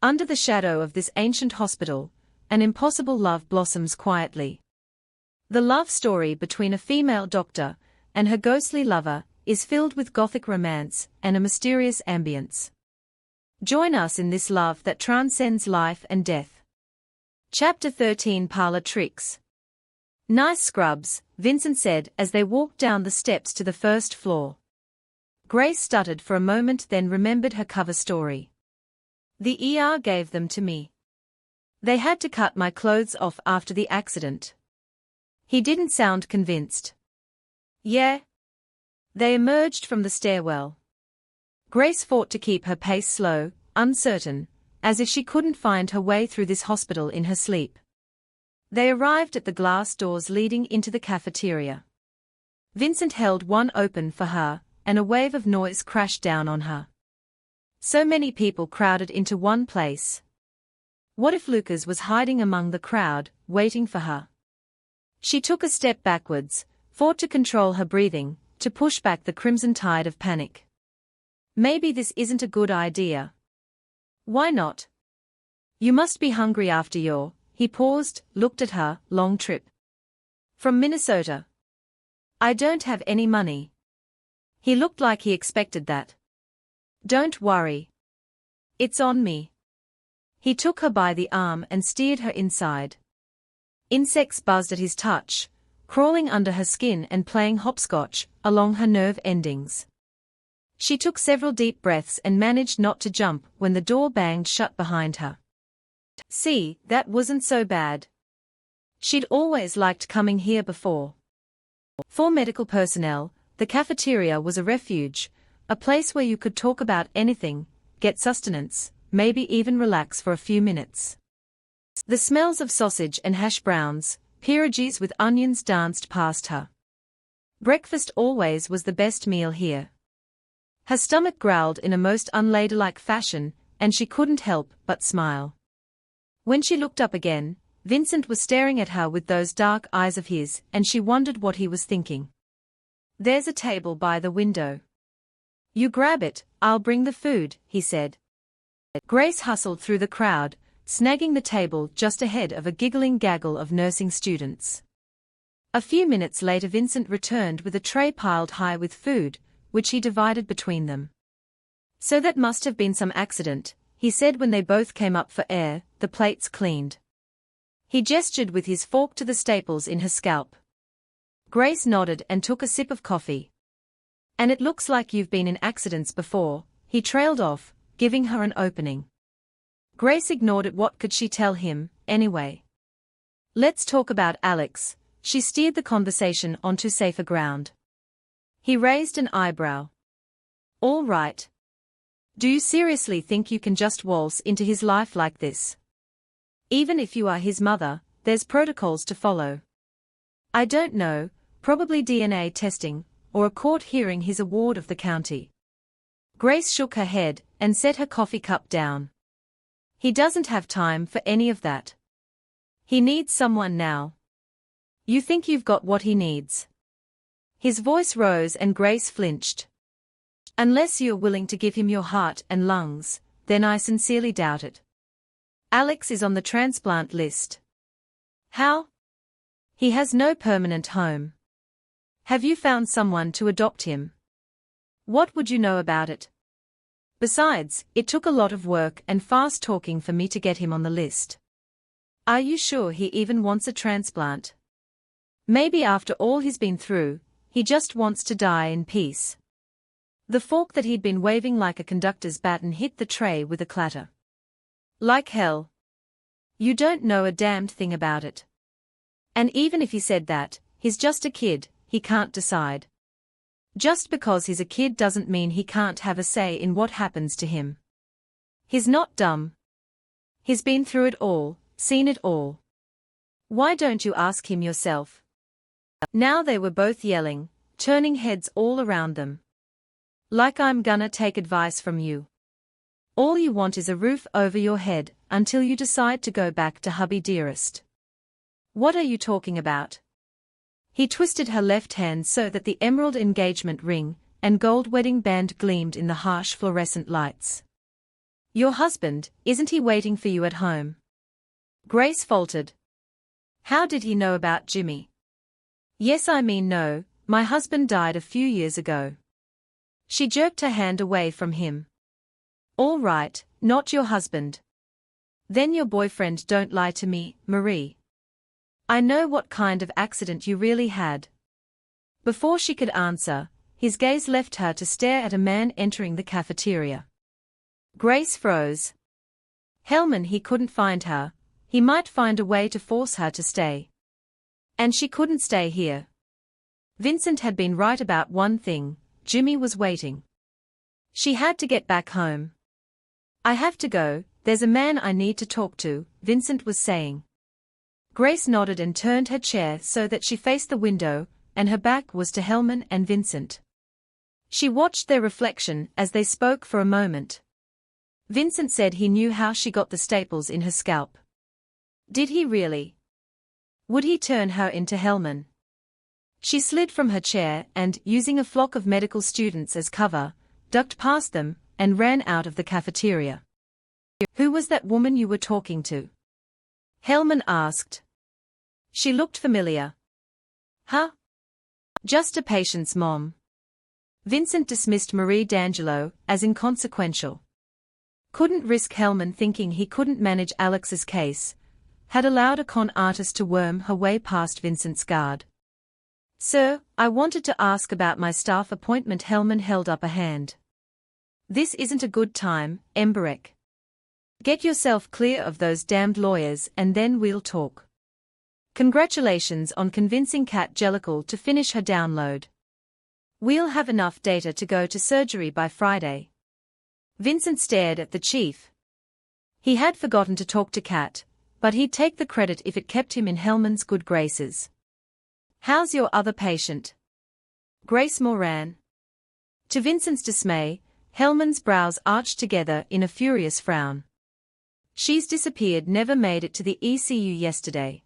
Under the shadow of this ancient hospital, an impossible love blossoms quietly. The love story between a female doctor and her ghostly lover is filled with Gothic romance and a mysterious ambience. Join us in this love that transcends life and death. Chapter 13 Parlor Tricks. Nice scrubs, Vincent said as they walked down the steps to the first floor. Grace stuttered for a moment, then remembered her cover story. The ER gave them to me. They had to cut my clothes off after the accident. He didn't sound convinced. Yeah? They emerged from the stairwell. Grace fought to keep her pace slow, uncertain, as if she couldn't find her way through this hospital in her sleep. They arrived at the glass doors leading into the cafeteria. Vincent held one open for her, and a wave of noise crashed down on her. So many people crowded into one place. What if Lucas was hiding among the crowd, waiting for her? She took a step backwards, fought to control her breathing, to push back the crimson tide of panic. Maybe this isn't a good idea. Why not? You must be hungry after your... He paused, looked at her, long trip. From Minnesota. I don't have any money. He looked like he expected that. Don't worry. It's on me. He took her by the arm and steered her inside. Insects buzzed at his touch, crawling under her skin and playing hopscotch along her nerve endings. She took several deep breaths and managed not to jump when the door banged shut behind her. See, that wasn't so bad. She'd always liked coming here before. For medical personnel, the cafeteria was a refuge, a place where you could talk about anything, get sustenance, maybe even relax for a few minutes. The smells of sausage and hash browns, pierogies with onions danced past her. Breakfast always was the best meal here. Her stomach growled in a most unladylike fashion, and she couldn't help but smile. When she looked up again, Vincent was staring at her with those dark eyes of his, and she wondered what he was thinking. There's a table by the window. You grab it, I'll bring the food, he said. Grace hustled through the crowd, snagging the table just ahead of a giggling gaggle of nursing students. A few minutes later Vincent returned with a tray piled high with food, which he divided between them. So that must have been some accident, he said when they both came up for air, the plates cleaned. He gestured with his fork to the staples in her scalp. Grace nodded and took a sip of coffee. And it looks like you've been in accidents before, he trailed off, giving her an opening. Grace ignored it. What could she tell him, anyway? Let's talk about Alex, she steered the conversation onto safer ground. He raised an eyebrow. All right. Do you seriously think you can just waltz into his life like this? Even if you are his mother, there's protocols to follow. I don't know, probably DNA testing, or a court hearing his award of the county. Grace shook her head and set her coffee cup down. He doesn't have time for any of that. He needs someone now. You think you've got what he needs? His voice rose and Grace flinched. Unless you're willing to give him your heart and lungs, then I sincerely doubt it. Alex is on the transplant list. How? He has no permanent home. Have you found someone to adopt him? What would you know about it? Besides, it took a lot of work and fast talking for me to get him on the list. Are you sure he even wants a transplant? Maybe after all he's been through, he just wants to die in peace. The fork that he'd been waving like a conductor's baton hit the tray with a clatter. Like hell. You don't know a damned thing about it. And even if he said that, he's just a kid, he can't decide. Just because he's a kid doesn't mean he can't have a say in what happens to him. He's not dumb. He's been through it all, seen it all. Why don't you ask him yourself? Now they were both yelling, turning heads all around them. Like I'm gonna take advice from you. All you want is a roof over your head until you decide to go back to hubby dearest. What are you talking about? He twisted her left hand so that the emerald engagement ring and gold wedding band gleamed in the harsh fluorescent lights. Your husband, isn't he waiting for you at home? Grace faltered. How did he know about Jimmy? Yes, I mean no, my husband died a few years ago. She jerked her hand away from him. All right, not your husband. Then your boyfriend. Don't lie to me, Marie. I know what kind of accident you really had. Before she could answer, his gaze left her to stare at a man entering the cafeteria. Grace froze. Hellman, he couldn't find her. He might find a way to force her to stay. And she couldn't stay here. Vincent had been right about one thing: Jimmy was waiting. She had to get back home. I have to go, there's a man I need to talk to, Vincent was saying. Grace nodded and turned her chair so that she faced the window, and her back was to Hellman and Vincent. She watched their reflection as they spoke for a moment. Vincent said he knew how she got the staples in her scalp. Did he really? Would he turn her into Hellman? She slid from her chair and, using a flock of medical students as cover, ducked past them and ran out of the cafeteria. Who was that woman you were talking to? Hellman asked. She looked familiar. Huh? Just a patient's mom. Vincent dismissed Marie D'Angelo as inconsequential. Couldn't risk Hellman thinking he couldn't manage Alex's case. Had allowed a con artist to worm her way past Vincent's guard. Sir, I wanted to ask about my staff appointment. Hellman held up a hand. This isn't a good time, Embark. Get yourself clear of those damned lawyers and then we'll talk. Congratulations on convincing Kat Jellicle to finish her download. We'll have enough data to go to surgery by Friday. Vincent stared at the chief. He had forgotten to talk to Kat, but he'd take the credit if it kept him in Hellman's good graces. How's your other patient? Grace Moran. To Vincent's dismay, Hellman's brows arched together in a furious frown. She's disappeared. Never made it to the ECU yesterday.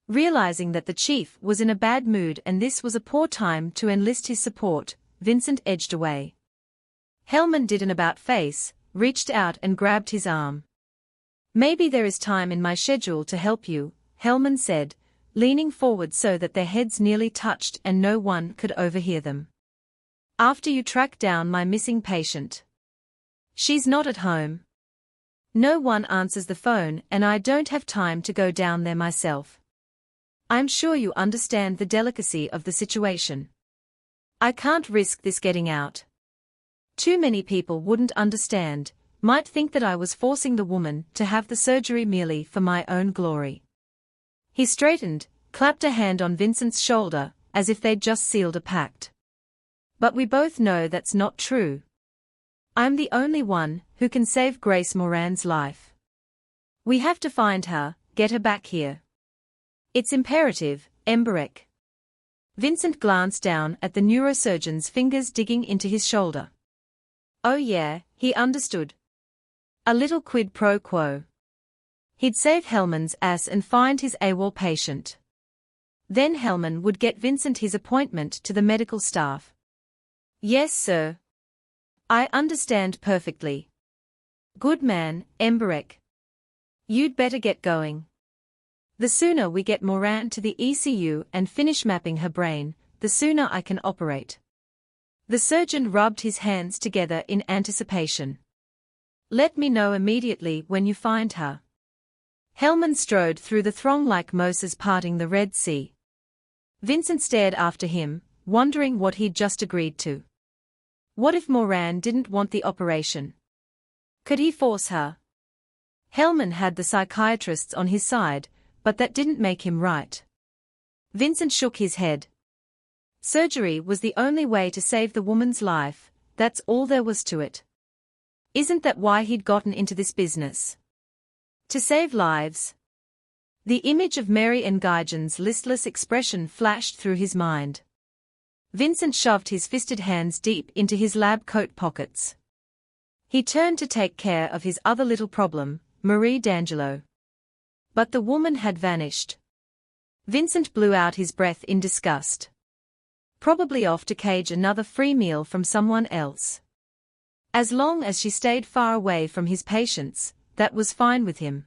Realizing that the chief was in a bad mood and this was a poor time to enlist his support, Vincent edged away. Hellman did an about-face, reached out and grabbed his arm. Maybe there is time in my schedule to help you, Hellman said, leaning forward so that their heads nearly touched and no one could overhear them. After you track down my missing patient. She's not at home. No one answers the phone and I don't have time to go down there myself. I'm sure you understand the delicacy of the situation. I can't risk this getting out. Too many people wouldn't understand, might think that I was forcing the woman to have the surgery merely for my own glory. He straightened, clapped a hand on Vincent's shoulder, as if they'd just sealed a pact. But we both know that's not true. I'm the only one who can save Grace Moran's life. We have to find her, get her back here. It's imperative, Embark. Vincent glanced down at the neurosurgeon's fingers digging into his shoulder. Oh yeah, he understood. A little quid pro quo. He'd save Hellman's ass and find his AWOL patient. Then Hellman would get Vincent his appointment to the medical staff. Yes, sir. I understand perfectly. Good man, Embark. You'd better get going. The sooner we get Moran to the ECU and finish mapping her brain, the sooner I can operate. The surgeon rubbed his hands together in anticipation. Let me know immediately when you find her. Hellman strode through the throng like Moses parting the Red Sea. Vincent stared after him, wondering what he'd just agreed to. What if Moran didn't want the operation? Could he force her? Hellman had the psychiatrists on his side, but that didn't make him right. Vincent shook his head. Surgery was the only way to save the woman's life, that's all there was to it. Isn't that why he'd gotten into this business? To save lives? The image of Mary Engagen's listless expression flashed through his mind. Vincent shoved his fisted hands deep into his lab coat pockets. He turned to take care of his other little problem, Marie D'Angelo. But the woman had vanished. Vincent blew out his breath in disgust. Probably off to cage another free meal from someone else. As long as she stayed far away from his patients, that was fine with him.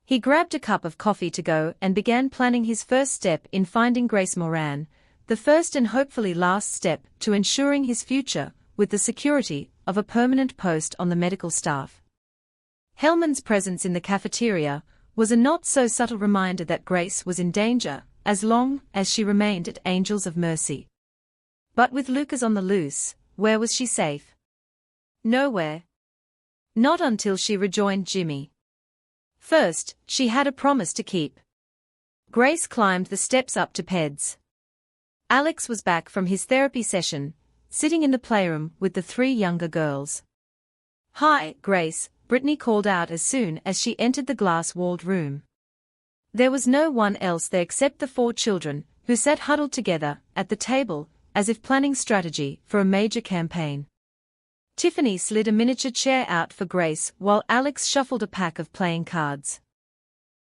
He grabbed a cup of coffee to go and began planning his first step in finding Grace Moran, the first and hopefully last step to ensuring his future with the security of a permanent post on the medical staff. Hellman's presence in the cafeteria was a not-so-subtle reminder that Grace was in danger, as long as she remained at Angels of Mercy. But with Lucas on the loose, where was she safe? Nowhere. Not until she rejoined Jimmy. First, she had a promise to keep. Grace climbed the steps up to Peds. Alex was back from his therapy session, sitting in the playroom with the 3 younger girls. "Hi, Grace," Brittany called out as soon as she entered the glass-walled room. There was no one else there except the 4 children, who sat huddled together at the table, as if planning strategy for a major campaign. Tiffany slid a miniature chair out for Grace while Alex shuffled a pack of playing cards.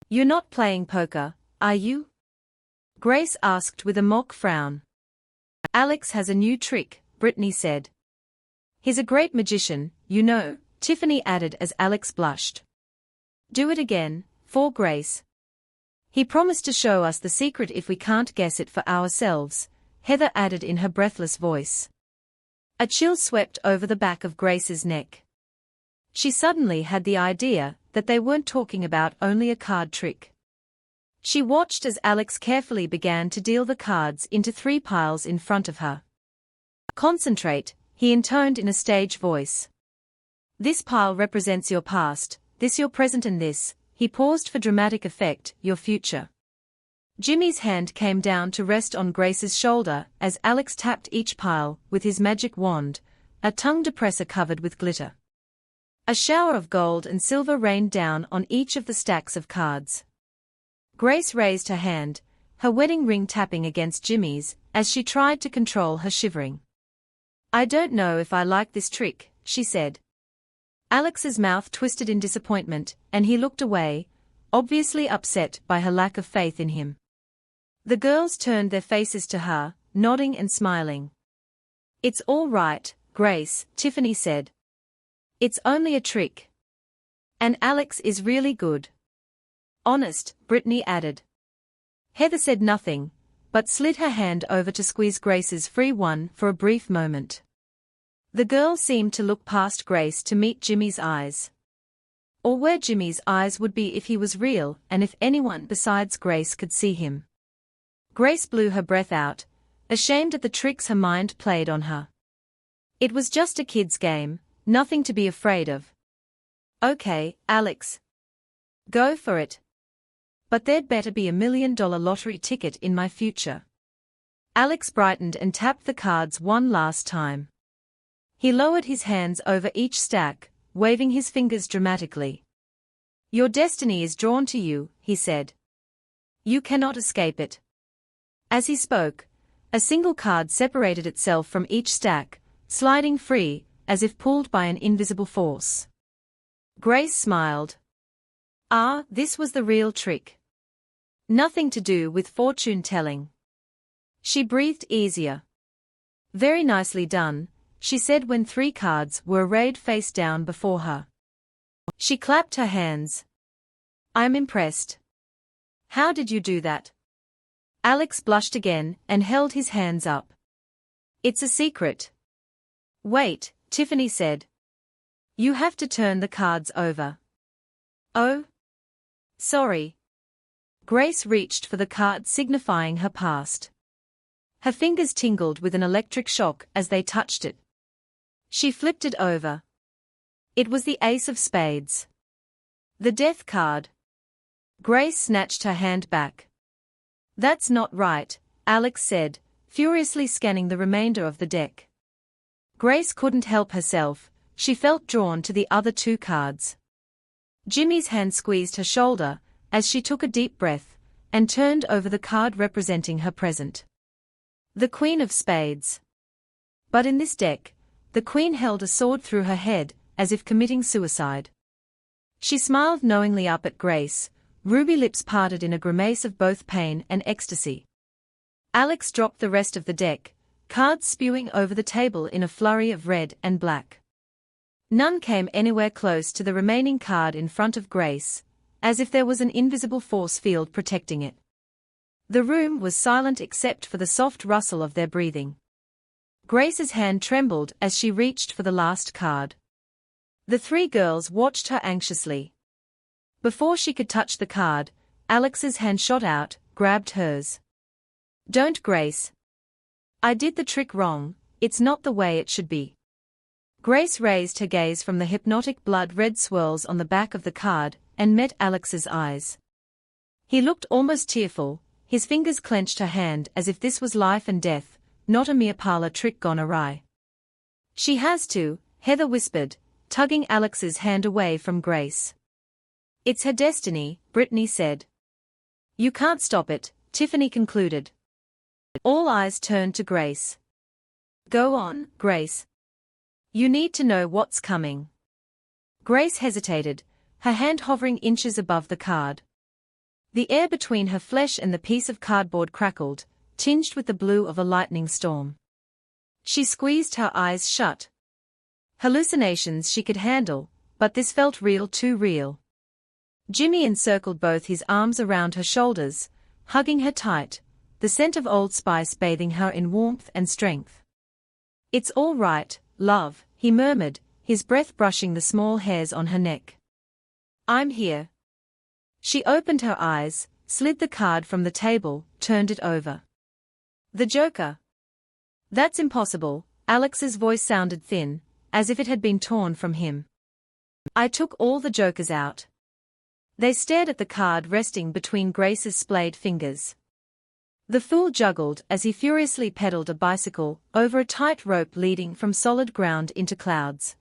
"You're not playing poker, are you?" Grace asked with a mock frown. "Alex has a new trick," Brittany said. "He's a great magician, you know," Tiffany added as Alex blushed. "Do it again, for Grace." "He promised to show us the secret if we can't guess it for ourselves," Heather added in her breathless voice. A chill swept over the back of Grace's neck. She suddenly had the idea that they weren't talking about only a card trick. She watched as Alex carefully began to deal the cards into 3 piles in front of her. "Concentrate," he intoned in a stage voice. "This pile represents your past, this your present and this," he paused for dramatic effect, "your future." Jimmy's hand came down to rest on Grace's shoulder as Alex tapped each pile with his magic wand, a tongue depressor covered with glitter. A shower of gold and silver rained down on each of the stacks of cards. Grace raised her hand, her wedding ring tapping against Jimmy's, as she tried to control her shivering. "I don't know if I like this trick," she said. Alex's mouth twisted in disappointment, and he looked away, obviously upset by her lack of faith in him. The girls turned their faces to her, nodding and smiling. "It's all right, Grace," Tiffany said. "It's only a trick. And Alex is really good." "Honest," Brittany added. Heather said nothing, but slid her hand over to squeeze Grace's free one for a brief moment. The girl seemed to look past Grace to meet Jimmy's eyes. Or where Jimmy's eyes would be if he was real and if anyone besides Grace could see him. Grace blew her breath out, ashamed at the tricks her mind played on her. It was just a kid's game, nothing to be afraid of. "Okay, Alex. Go for it. But there'd better be $1 million lottery ticket in my future." Alex brightened and tapped the cards one last time. He lowered his hands over each stack, waving his fingers dramatically. "Your destiny is drawn to you," he said. "You cannot escape it." As he spoke, a single card separated itself from each stack, sliding free, as if pulled by an invisible force. Grace smiled. Ah, this was the real trick. Nothing to do with fortune-telling. She breathed easier. "Very nicely done," she said when 3 cards were arrayed face down before her. She clapped her hands. "I'm impressed. How did you do that?" Alex blushed again and held his hands up. "It's a secret." "Wait," Tiffany said. "You have to turn the cards over." "Oh? Sorry." Grace reached for the card signifying her past. Her fingers tingled with an electric shock as they touched it. She flipped it over. It was the Ace of Spades. The death card. Grace snatched her hand back. "That's not right," Alex said, furiously scanning the remainder of the deck. Grace couldn't help herself, she felt drawn to the other 2 cards. Jimmy's hand squeezed her shoulder, as she took a deep breath, and turned over the card representing her present. The Queen of Spades. But in this deck, the Queen held a sword through her head, as if committing suicide. She smiled knowingly up at Grace, ruby lips parted in a grimace of both pain and ecstasy. Alex dropped the rest of the deck, cards spewing over the table in a flurry of red and black. None came anywhere close to the remaining card in front of Grace, as if there was an invisible force field protecting it. The room was silent except for the soft rustle of their breathing. Grace's hand trembled as she reached for the last card. The three girls watched her anxiously. Before she could touch the card, Alex's hand shot out, grabbed hers. "Don't, Grace. I did the trick wrong, it's not the way it should be." Grace raised her gaze from the hypnotic blood-red swirls on the back of the card and met Alex's eyes. He looked almost tearful, his fingers clenched her hand as if this was life and death, not a mere parlor trick gone awry. "She has to," Heather whispered, tugging Alex's hand away from Grace. "It's her destiny," Brittany said. "You can't stop it," Tiffany concluded. All eyes turned to Grace. "Go on, Grace. You need to know what's coming." Grace hesitated, her hand hovering inches above the card. The air between her flesh and the piece of cardboard crackled, tinged with the blue of a lightning storm. She squeezed her eyes shut. Hallucinations she could handle, but this felt real, too real. Jimmy encircled both his arms around her shoulders, hugging her tight, the scent of Old Spice bathing her in warmth and strength. "It's all right, love," he murmured, his breath brushing the small hairs on her neck. "I'm here." She opened her eyes, slid the card from the table, turned it over. "The Joker." "That's impossible," Alex's voice sounded thin, as if it had been torn from him. "I took all the Jokers out." They stared at the card resting between Grace's splayed fingers. The fool juggled as he furiously pedaled a bicycle over a tight rope leading from solid ground into clouds.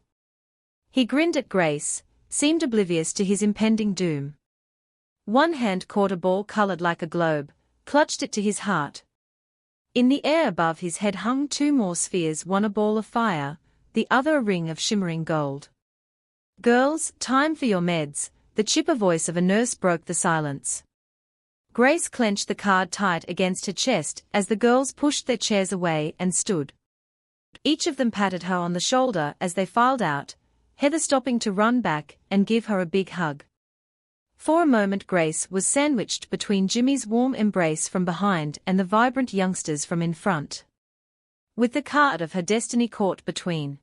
He grinned at Grace, seemed oblivious to his impending doom. One hand caught a ball colored like a globe, clutched it to his heart. In the air above his head hung two more spheres, one a ball of fire, the other a ring of shimmering gold. "Girls, time for your meds," the chipper voice of a nurse broke the silence. Grace clenched the card tight against her chest as the girls pushed their chairs away and stood. Each of them patted her on the shoulder as they filed out, Heather stopping to run back and give her a big hug. For a moment Grace was sandwiched between Jimmy's warm embrace from behind and the vibrant youngsters from in front, with the card of her destiny caught between.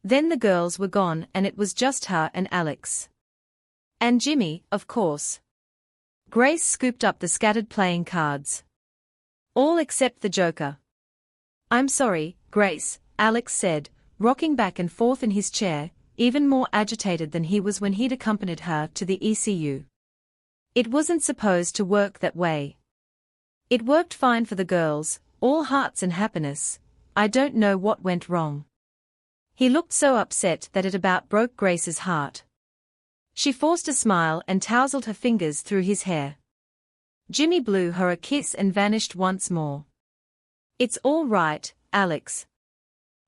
Then the girls were gone and it was just her and Alex. And Jimmy, of course. Grace scooped up the scattered playing cards. "All except the Joker." "I'm sorry, Grace," Alex said, rocking back and forth in his chair, even more agitated than he was when he'd accompanied her to the ECU. "It wasn't supposed to work that way." "It worked fine for the girls, all hearts and happiness. I don't know what went wrong." He looked so upset that it about broke Grace's heart. She forced a smile and tousled her fingers through his hair. Jimmy blew her a kiss and vanished once more. "It's all right, Alex.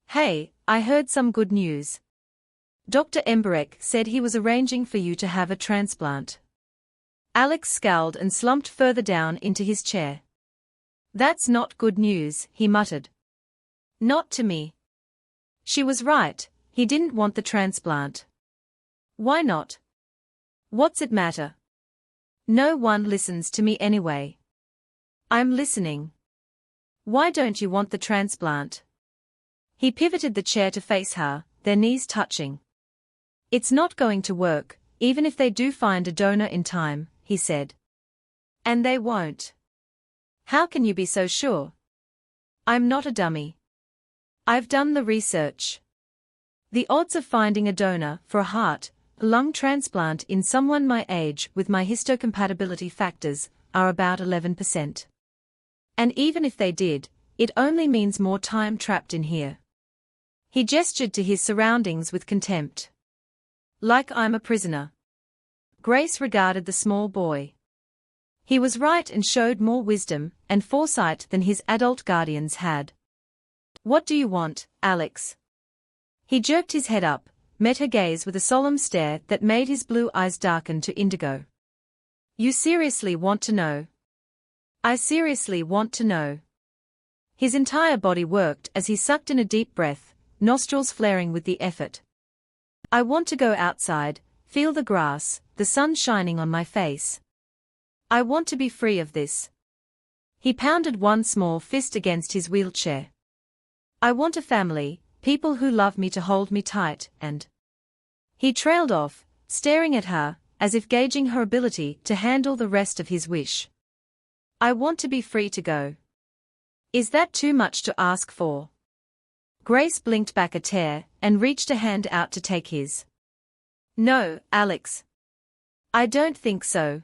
Hey, I heard some good news. Dr. Embark said he was arranging for you to have a transplant." Alex scowled and slumped further down into his chair. "That's not good news," he muttered. "Not to me." She was right, he didn't want the transplant. "Why not? What's it matter? No one listens to me anyway." "I'm listening. Why don't you want the transplant?" He pivoted the chair to face her, their knees touching. "It's not going to work, even if they do find a donor in time," he said. "And they won't." "How can you be so sure?" "I'm not a dummy. I've done the research. The odds of finding a donor for a heart, lung transplant in someone my age with my histocompatibility factors are about 11%. And even if they did, it only means more time trapped in here." He gestured to his surroundings with contempt. "Like I'm a prisoner." Grace regarded the small boy. He was right and showed more wisdom and foresight than his adult guardians had. "What do you want, Alex?" He jerked his head up, met her gaze with a solemn stare that made his blue eyes darken to indigo. "You seriously want to know?" "I seriously want to know." His entire body worked as he sucked in a deep breath, nostrils flaring with the effort. I want to go outside, feel the grass, the sun shining on my face. I want to be free of this. He pounded one small fist against his wheelchair. I want a family, people who love me to hold me tight, and... He trailed off, staring at her, as if gauging her ability to handle the rest of his wish. I want to be free to go. Is that too much to ask for? Grace blinked back a tear and reached a hand out to take his. No, Alex. I don't think so.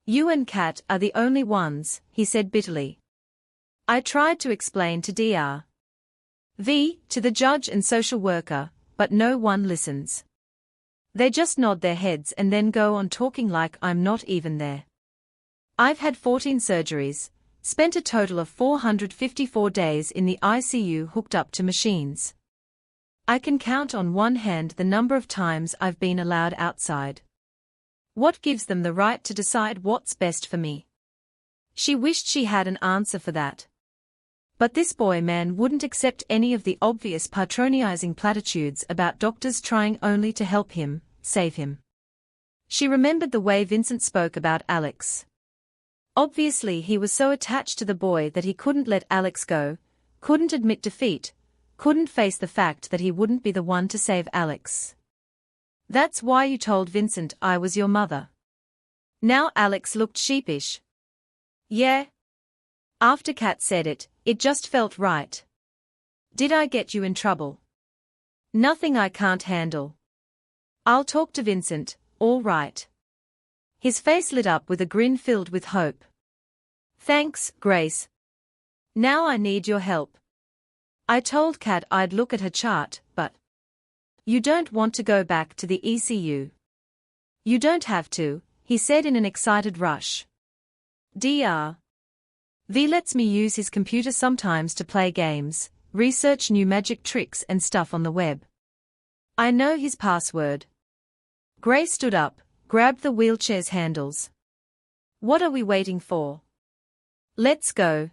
You and Kat are the only ones, he said bitterly. I tried to explain to Dr. V, to the judge and social worker, but no one listens. They just nod their heads and then go on talking like I'm not even there. I've had 14 surgeries, spent a total of 454 days in the ICU hooked up to machines. I can count on one hand the number of times I've been allowed outside. What gives them the right to decide what's best for me? She wished she had an answer for that. But this boy-man wouldn't accept any of the obvious patronizing platitudes about doctors trying only to help him, save him. She remembered the way Vincent spoke about Alex. Obviously he was so attached to the boy that he couldn't let Alex go, couldn't admit defeat, couldn't face the fact that he wouldn't be the one to save Alex. That's why you told Vincent I was your mother. Now Alex looked sheepish. Yeah. After Kat said it, it just felt right. Did I get you in trouble? Nothing I can't handle. I'll talk to Vincent, all right. His face lit up with a grin filled with hope. Thanks, Grace. Now I need your help. I told Kat I'd look at her chart, but... You don't want to go back to the ECU. You don't have to, he said in an excited rush. Dr. V lets me use his computer sometimes to play games, research new magic tricks and stuff on the web. I know his password. Grace stood up, grabbed the wheelchair's handles. What are we waiting for? Let's go.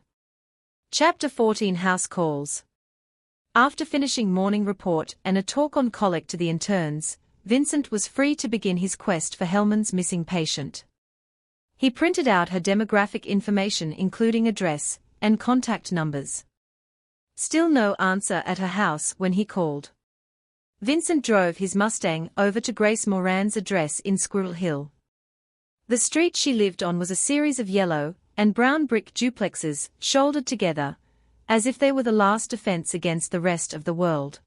Chapter 14 House Calls. After finishing morning report and a talk on colic to the interns, Vincent was free to begin his quest for Hellman's missing patient. He printed out her demographic information including address and contact numbers. Still no answer at her house when he called. Vincent drove his Mustang over to Grace Moran's address in Squirrel Hill. The street she lived on was a series of yellow and brown brick duplexes shouldered together, as if they were the last defense against the rest of the world.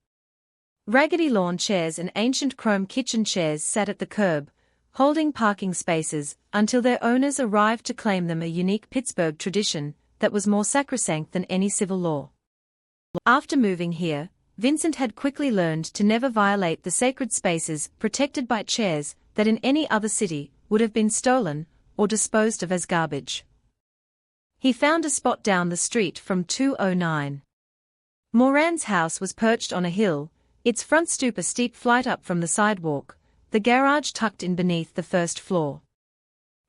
Raggedy lawn chairs and ancient chrome kitchen chairs sat at the curb, holding parking spaces until their owners arrived to claim them, a unique Pittsburgh tradition that was more sacrosanct than any civil law. After moving here, Vincent had quickly learned to never violate the sacred spaces protected by chairs that in any other city would have been stolen or disposed of as garbage. He found a spot down the street from 209. Moran's house was perched on a hill, its front stoop a steep flight up from the sidewalk, the garage tucked in beneath the first floor.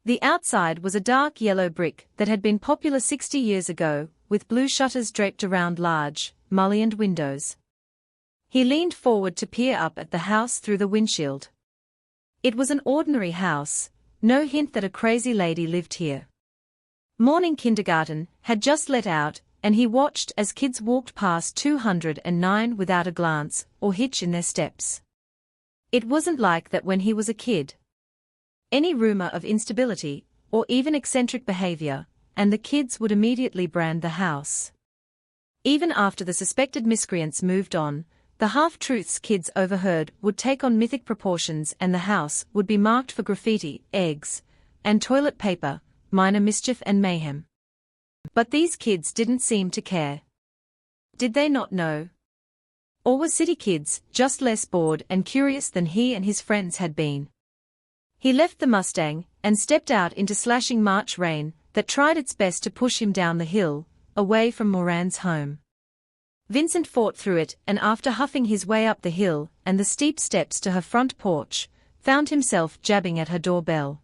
The outside was a dark yellow brick that had been popular 60 years ago, with blue shutters draped around large, mullioned windows. He leaned forward to peer up at the house through the windshield. It was an ordinary house, no hint that a crazy lady lived here. Morning kindergarten had just let out, and he watched as kids walked past 209 without a glance or hitch in their steps. It wasn't like that when he was a kid. Any rumor of instability, or even eccentric behavior, and the kids would immediately brand the house. Even after the suspected miscreants moved on, the half-truths kids overheard would take on mythic proportions and the house would be marked for graffiti, eggs, and toilet paper, minor mischief and mayhem. But these kids didn't seem to care. Did they not know? Or were city kids just less bored and curious than he and his friends had been? He left the Mustang and stepped out into slashing March rain that tried its best to push him down the hill, away from Moran's home. Vincent fought through it and after huffing his way up the hill and the steep steps to her front porch, found himself jabbing at her doorbell.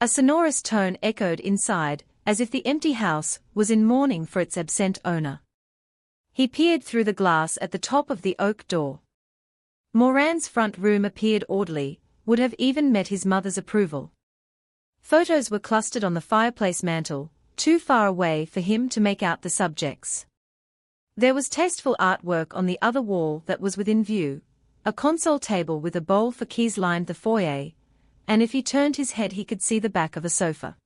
A sonorous tone echoed inside, as if the empty house was in mourning for its absent owner. He peered through the glass at the top of the oak door. Moran's front room appeared orderly, would have even met his mother's approval. Photos were clustered on the fireplace mantel, too far away for him to make out the subjects. There was tasteful artwork on the other wall that was within view. A console table with a bowl for keys lined the foyer, and if he turned his head he could see the back of a sofa.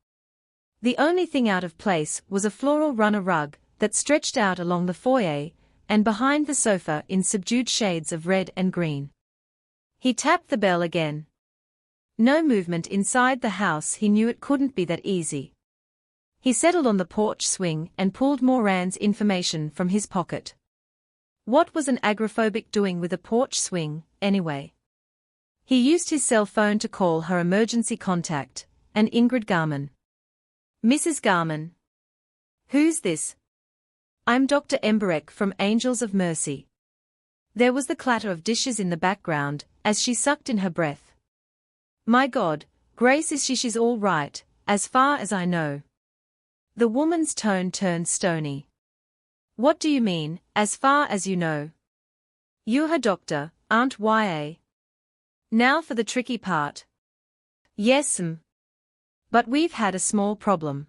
The only thing out of place was a floral runner rug that stretched out along the foyer, and behind the sofa in subdued shades of red and green. He tapped the bell again. No movement inside the house. He knew it couldn't be that easy. He settled on the porch swing and pulled Moran's information from his pocket. What was an agoraphobic doing with a porch swing, anyway? He used his cell phone to call her emergency contact, an Ingrid Garman. Mrs. Garman. Who's this? I'm Dr. Embark from Angels of Mercy. There was the clatter of dishes in the background, as she sucked in her breath. My God, Grace, is she's all right, as far as I know. The woman's tone turned stony. What do you mean, as far as you know? You're her doctor, aren't ya? Now for the tricky part. Yes'm. But we've had a small problem.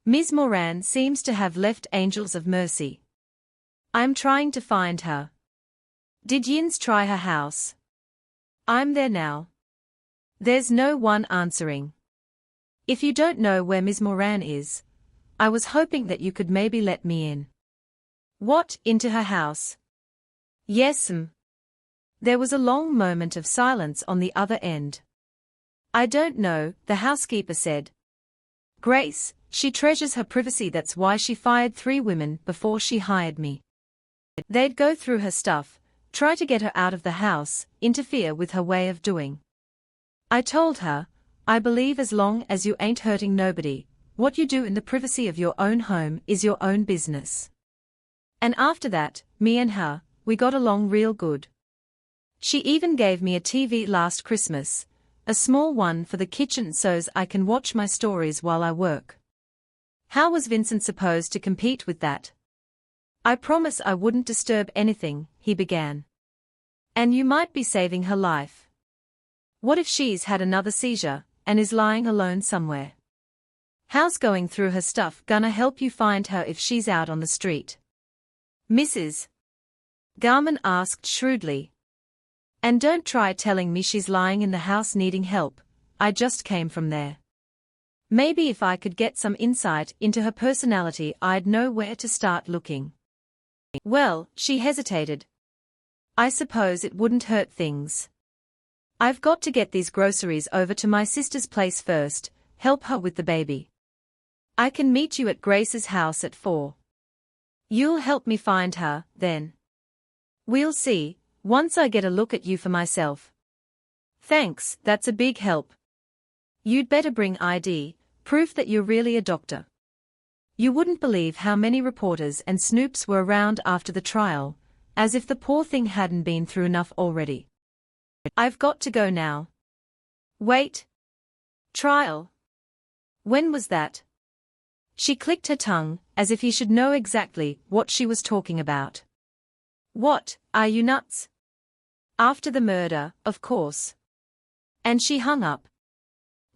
Ms. Moran seems to have left Angels of Mercy. I'm trying to find her. Did Yins try her house? I'm there now. There's no one answering. If you don't know where Ms. Moran is, I was hoping that you could maybe let me in. What, into her house? Yes'm. There was a long moment of silence on the other end. I don't know, the housekeeper said. Grace, she treasures her privacy, that's why she fired 3 women before she hired me. They'd go through her stuff, try to get her out of the house, interfere with her way of doing. I told her, I believe as long as you ain't hurting nobody, what you do in the privacy of your own home is your own business. And after that, me and her, we got along real good. She even gave me a TV last Christmas, a small one for the kitchen so's I can watch my stories while I work. How was Vincent supposed to compete with that? I promise I wouldn't disturb anything, he began. And you might be saving her life. What if she's had another seizure, and is lying alone somewhere? How's going through her stuff gonna help you find her if she's out on the street? Mrs. Garman asked shrewdly. And don't try telling me she's lying in the house needing help, I just came from there. Maybe if I could get some insight into her personality I'd know where to start looking. Well, she hesitated. I suppose it wouldn't hurt things. I've got to get these groceries over to my sister's place first, help her with the baby. I can meet you at Grace's house at 4. You'll help me find her, then. We'll see, once I get a look at you for myself. Thanks, that's a big help. You'd better bring ID, proof that you're really a doctor. You wouldn't believe how many reporters and snoops were around after the trial, as if the poor thing hadn't been through enough already. I've got to go now. Wait. Trial? When was that? She clicked her tongue, as if he should know exactly what she was talking about. What, are you nuts? After the murder, of course. And she hung up.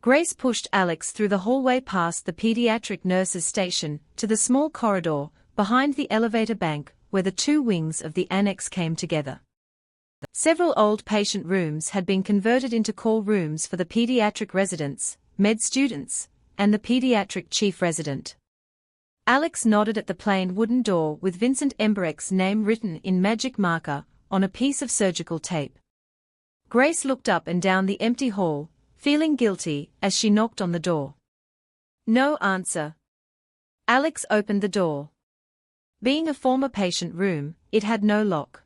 Grace pushed Alex through the hallway past the pediatric nurses' station to the small corridor behind the elevator bank where the 2 wings of the annex came together. Several old patient rooms had been converted into call rooms for the pediatric residents, med students, and the pediatric chief resident. Alex nodded at the plain wooden door with Vincent Embark's name written in magic marker on a piece of surgical tape. Grace looked up and down the empty hall, feeling guilty as she knocked on the door. No answer. Alex opened the door. Being a former patient room, it had no lock.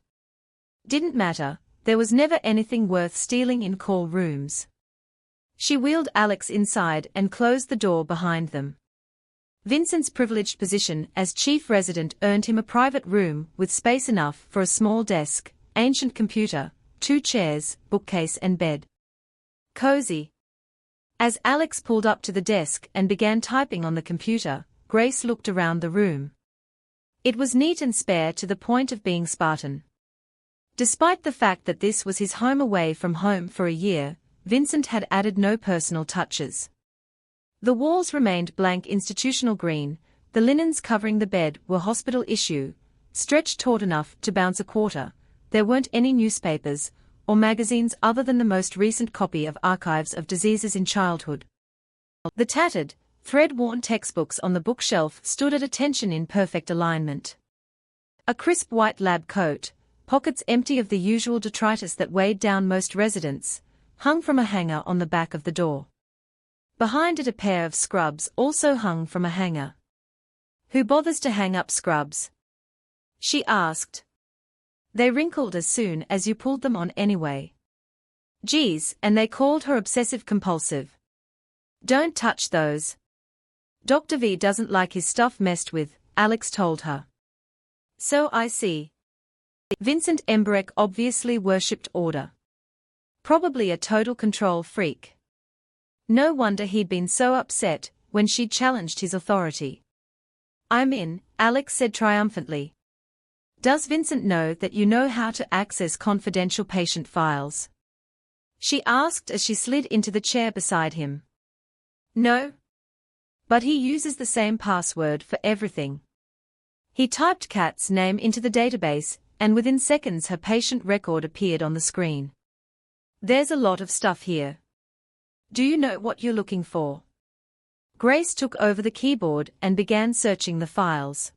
Didn't matter, there was never anything worth stealing in call rooms. She wheeled Alex inside and closed the door behind them. Vincent's privileged position as chief resident earned him a private room with space enough for a small desk, ancient computer, 2 chairs, bookcase and bed. Cozy. As Alex pulled up to the desk and began typing on the computer, Grace looked around the room. It was neat and spare to the point of being Spartan. Despite the fact that this was his home away from home for a year, Vincent had added no personal touches. The walls remained blank institutional green, the linens covering the bed were hospital issue, stretched taut enough to bounce a quarter, there weren't any newspapers or magazines other than the most recent copy of Archives of Diseases in Childhood. The tattered, thread-worn textbooks on the bookshelf stood at attention in perfect alignment. A crisp white lab coat, pockets empty of the usual detritus that weighed down most residents, hung from a hanger on the back of the door. Behind it a pair of scrubs also hung from a hanger. "Who bothers to hang up scrubs?" she asked. "They wrinkled as soon as you pulled them on anyway." Geez, and they called her obsessive-compulsive. "Don't touch those. Dr. V doesn't like his stuff messed with," Alex told her. "So I see." Vincent Embark obviously worshipped order. Probably a total control freak. No wonder he'd been so upset when she'd challenged his authority. "I'm in," Alex said triumphantly. "Does Vincent know that you know how to access confidential patient files?" she asked as she slid into the chair beside him. "No. But he uses the same password for everything." He typed Kat's name into the database, and within seconds her patient record appeared on the screen. "There's a lot of stuff here. Do you know what you're looking for?" Grace took over the keyboard and began searching the files.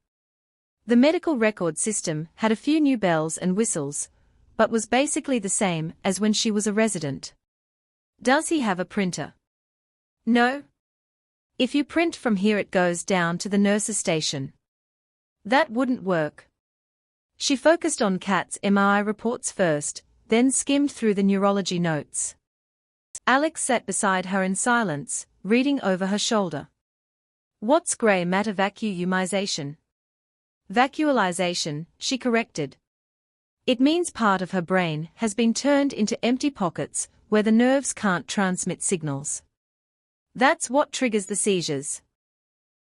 The medical record system had a few new bells and whistles, but was basically the same as when she was a resident. "Does he have a printer?" "No. If you print from here it goes down to the nurse's station." "That wouldn't work." She focused on Kat's MRI reports first, then skimmed through the neurology notes. Alex sat beside her in silence, reading over her shoulder. "What's gray matter vacuumization?" "Vacuolization," she corrected. "It means part of her brain has been turned into empty pockets where the nerves can't transmit signals. That's what triggers the seizures."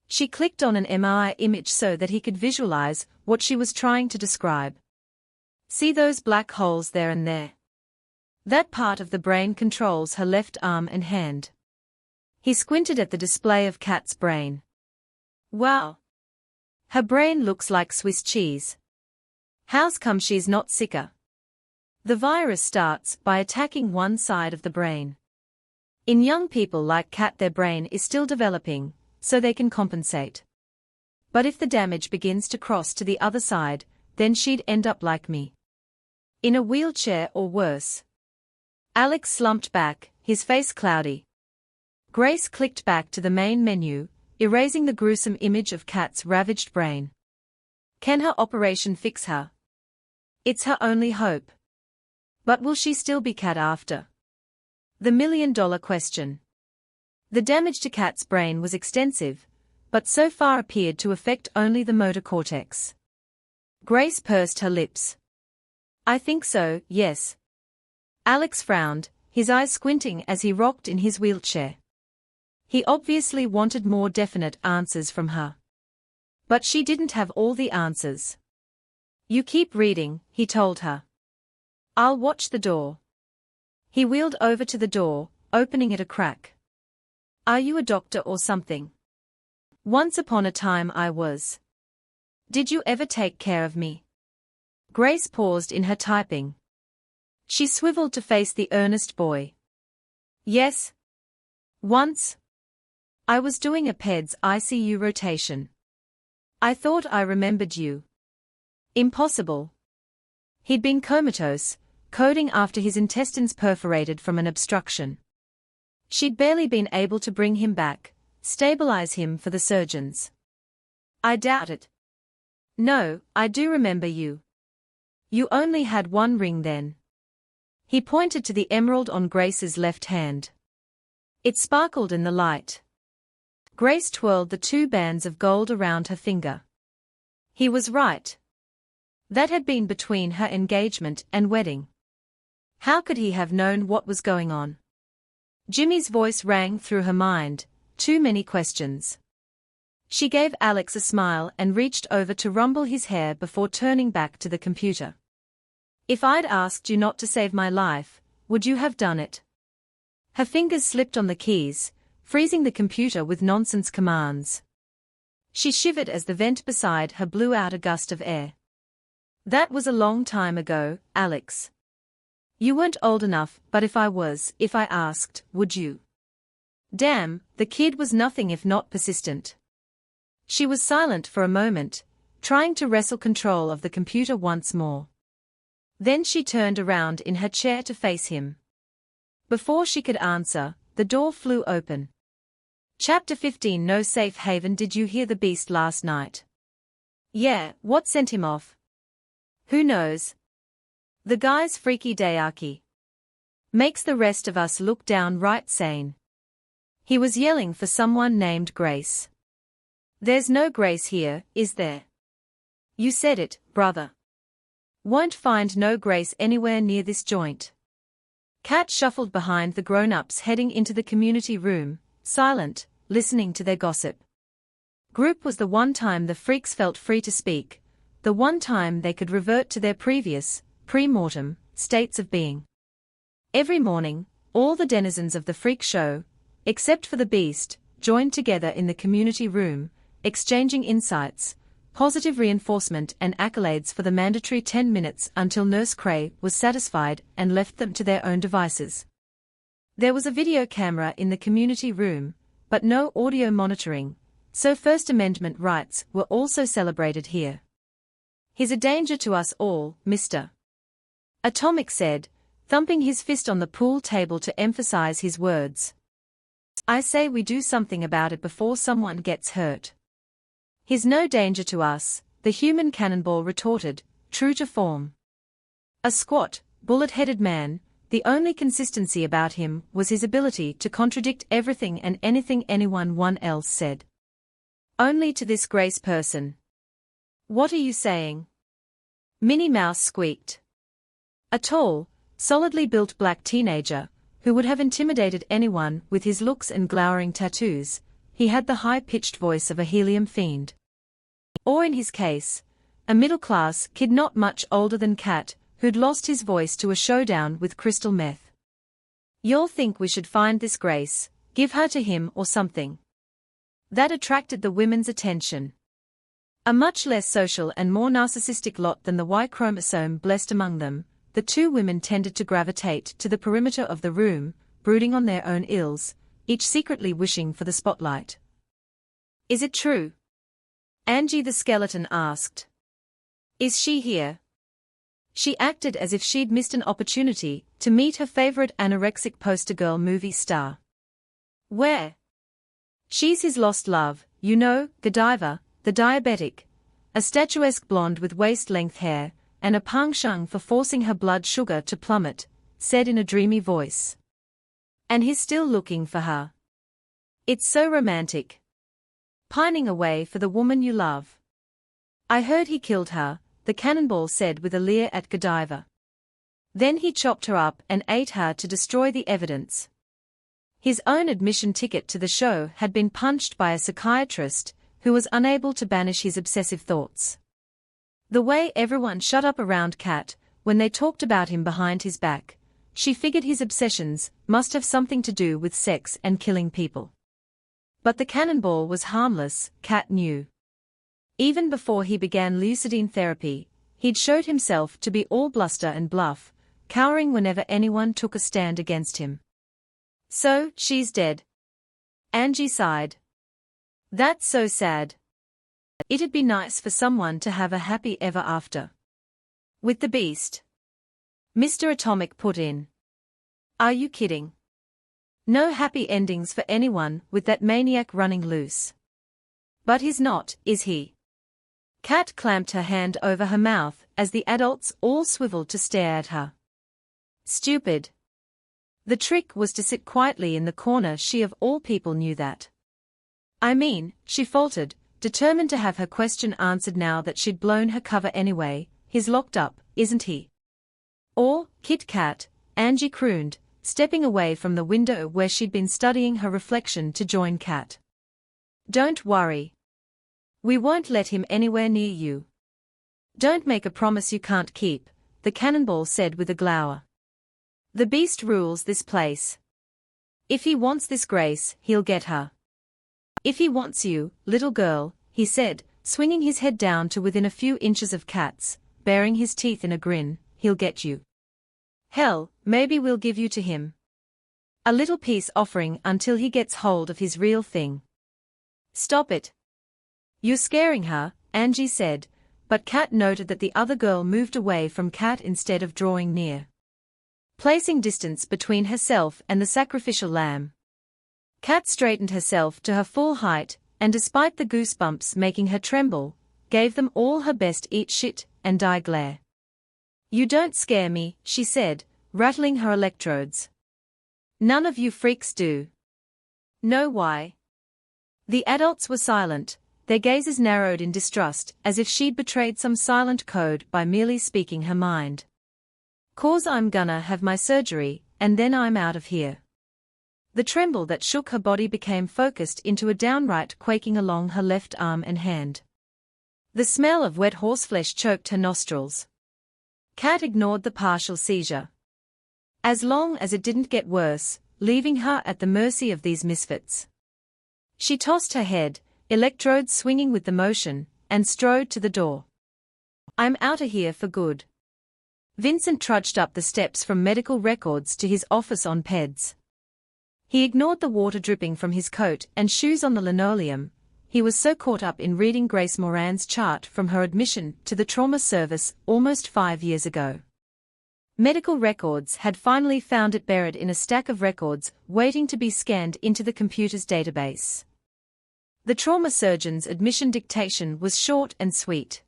She clicked on an MRI image so that he could visualize what she was trying to describe. "See those black holes there and there? That part of the brain controls her left arm and hand." He squinted at the display of Kat's brain. "Wow. Her brain looks like Swiss cheese. How's come she's not sicker?" "The virus starts by attacking one side of the brain. In young people like Kat their brain is still developing, so they can compensate. But if the damage begins to cross to the other side, then she'd end up like me. In a wheelchair or worse." Alex slumped back, his face cloudy. Grace clicked back to the main menu, erasing the gruesome image of Kat's ravaged brain. "Can her operation fix her? It's her only hope. But will she still be Kat after? The million-dollar question." The damage to Kat's brain was extensive, but so far appeared to affect only the motor cortex. Grace pursed her lips. "I think so, yes." Alex frowned, his eyes squinting as he rocked in his wheelchair. He obviously wanted more definite answers from her. But she didn't have all the answers. "You keep reading," he told her. "I'll watch the door." He wheeled over to the door, opening it a crack. "Are you a doctor or something?" "Once upon a time I was." "Did you ever take care of me?" Grace paused in her typing. She swiveled to face the earnest boy. "Yes. Once. I was doing a PEDS ICU rotation. I thought I remembered you." "Impossible." He'd been comatose, coding after his intestines perforated from an obstruction. She'd barely been able to bring him back, stabilize him for the surgeons. "I doubt it." "No, I do remember you. You only had one ring then." He pointed to the emerald on Grace's left hand. It sparkled in the light. Grace twirled the two bands of gold around her finger. He was right. That had been between her engagement and wedding. How could he have known what was going on? Jimmy's voice rang through her mind, too many questions. She gave Alex a smile and reached over to rumble his hair before turning back to the computer. If I'd asked you not to save my life, would you have done it? Her fingers slipped on the keys, freezing the computer with nonsense commands. She shivered as the vent beside her blew out a gust of air. That was a long time ago, Alex. You weren't old enough, but if I asked, would you? Damn, the kid was nothing if not persistent. She was silent for a moment, trying to wrestle control of the computer once more. Then she turned around in her chair to face him. Before she could answer, the door flew open. Chapter 15 No safe haven. Did you hear the beast last night? Yeah, what sent him off? Who knows? The guy's freaky dayaki. Makes the rest of us look downright sane. He was yelling for someone named Grace. There's no Grace here, is there? You said it, brother. Won't find no Grace anywhere near this joint. Kat shuffled behind the grown-ups heading into the community room, silent, listening to their gossip. Group was the one time the freaks felt free to speak, the one time they could revert to their previous, pre-mortem, states of being. Every morning, all the denizens of the freak show, except for the beast, joined together in the community room, exchanging insights, positive reinforcement and accolades for the mandatory 10 minutes until Nurse Cray was satisfied and left them to their own devices. There was a video camera in the community room, but no audio monitoring, so First Amendment rights were also celebrated here. He's a danger to us all, Mr. Atomic said, thumping his fist on the pool table to emphasize his words. I say we do something about it before someone gets hurt. He's no danger to us, the human cannonball retorted, true to form. A squat, bullet-headed man, the only consistency about him was his ability to contradict everything and anything anyone else said. Only to this Grace person. What are you saying? Minnie Mouse squeaked. A tall, solidly built black teenager, who would have intimidated anyone with his looks and glowering tattoos, he had the high-pitched voice of a helium fiend. Or in his case, a middle-class kid not much older than Kat, who'd lost his voice to a showdown with crystal meth. You'll think we should find this Grace, give her to him or something. That attracted the women's attention. A much less social and more narcissistic lot than the Y chromosome blessed among them, the two women tended to gravitate to the perimeter of the room, brooding on their own ills, each secretly wishing for the spotlight. Is it true? Angie the skeleton asked. Is she here? She acted as if she'd missed an opportunity to meet her favorite anorexic poster girl movie star. Where? She's his lost love, you know, Godiva, the diabetic, a statuesque blonde with waist-length hair, and a penchant for forcing her blood sugar to plummet, said in a dreamy voice. And he's still looking for her. It's so romantic. Pining away for the woman you love. I heard he killed her, the cannonball said with a leer at Godiva. Then he chopped her up and ate her to destroy the evidence. His own admission ticket to the show had been punched by a psychiatrist who was unable to banish his obsessive thoughts. The way everyone shut up around Kat when they talked about him behind his back, she figured his obsessions must have something to do with sex and killing people. But the cannonball was harmless, Kat knew. Even before he began lucidine therapy, he'd showed himself to be all bluster and bluff, cowering whenever anyone took a stand against him. So, she's dead. Angie sighed. That's so sad. It'd be nice for someone to have a happy ever after. With the beast. Mr. Atomic put in. Are you kidding? No happy endings for anyone with that maniac running loose. But he's not, is he? Kat clamped her hand over her mouth as the adults all swiveled to stare at her. Stupid. The trick was to sit quietly in the corner. She of all people knew that. I mean, she faltered, determined to have her question answered now that she'd blown her cover anyway. He's locked up, isn't he? Or, Kit Kat, Angie crooned, stepping away from the window where she'd been studying her reflection to join Kat. Don't worry. We won't let him anywhere near you. Don't make a promise you can't keep, the cannonball said with a glower. The beast rules this place. If he wants this Grace, he'll get her. If he wants you, little girl, he said, swinging his head down to within a few inches of Kat's, baring his teeth in a grin, he'll get you. Hell, maybe we'll give you to him. A little peace offering until he gets hold of his real thing. Stop it. You're scaring her, Angie said, but Kat noted that the other girl moved away from Kat instead of drawing near, placing distance between herself and the sacrificial lamb. Kat straightened herself to her full height, and despite the goosebumps making her tremble, gave them all her best eat shit and die glare. You don't scare me, she said, rattling her electrodes. None of you freaks do. No, why? The adults were silent, their gazes narrowed in distrust, as if she'd betrayed some silent code by merely speaking her mind. "'Cause I'm gonna have my surgery, and then I'm out of here." The tremble that shook her body became focused into a downright quaking along her left arm and hand. The smell of wet horseflesh choked her nostrils. Kat ignored the partial seizure. As long as it didn't get worse, leaving her at the mercy of these misfits. She tossed her head, electrodes swinging with the motion, and strode to the door. "I'm outta here for good." Vincent trudged up the steps from medical records to his office on PEDS. He ignored the water dripping from his coat and shoes on the linoleum. He was so caught up in reading Grace Moran's chart from her admission to the trauma service almost 5 years ago. Medical records had finally found it buried in a stack of records waiting to be scanned into the computer's database. The trauma surgeon's admission dictation was short and sweet.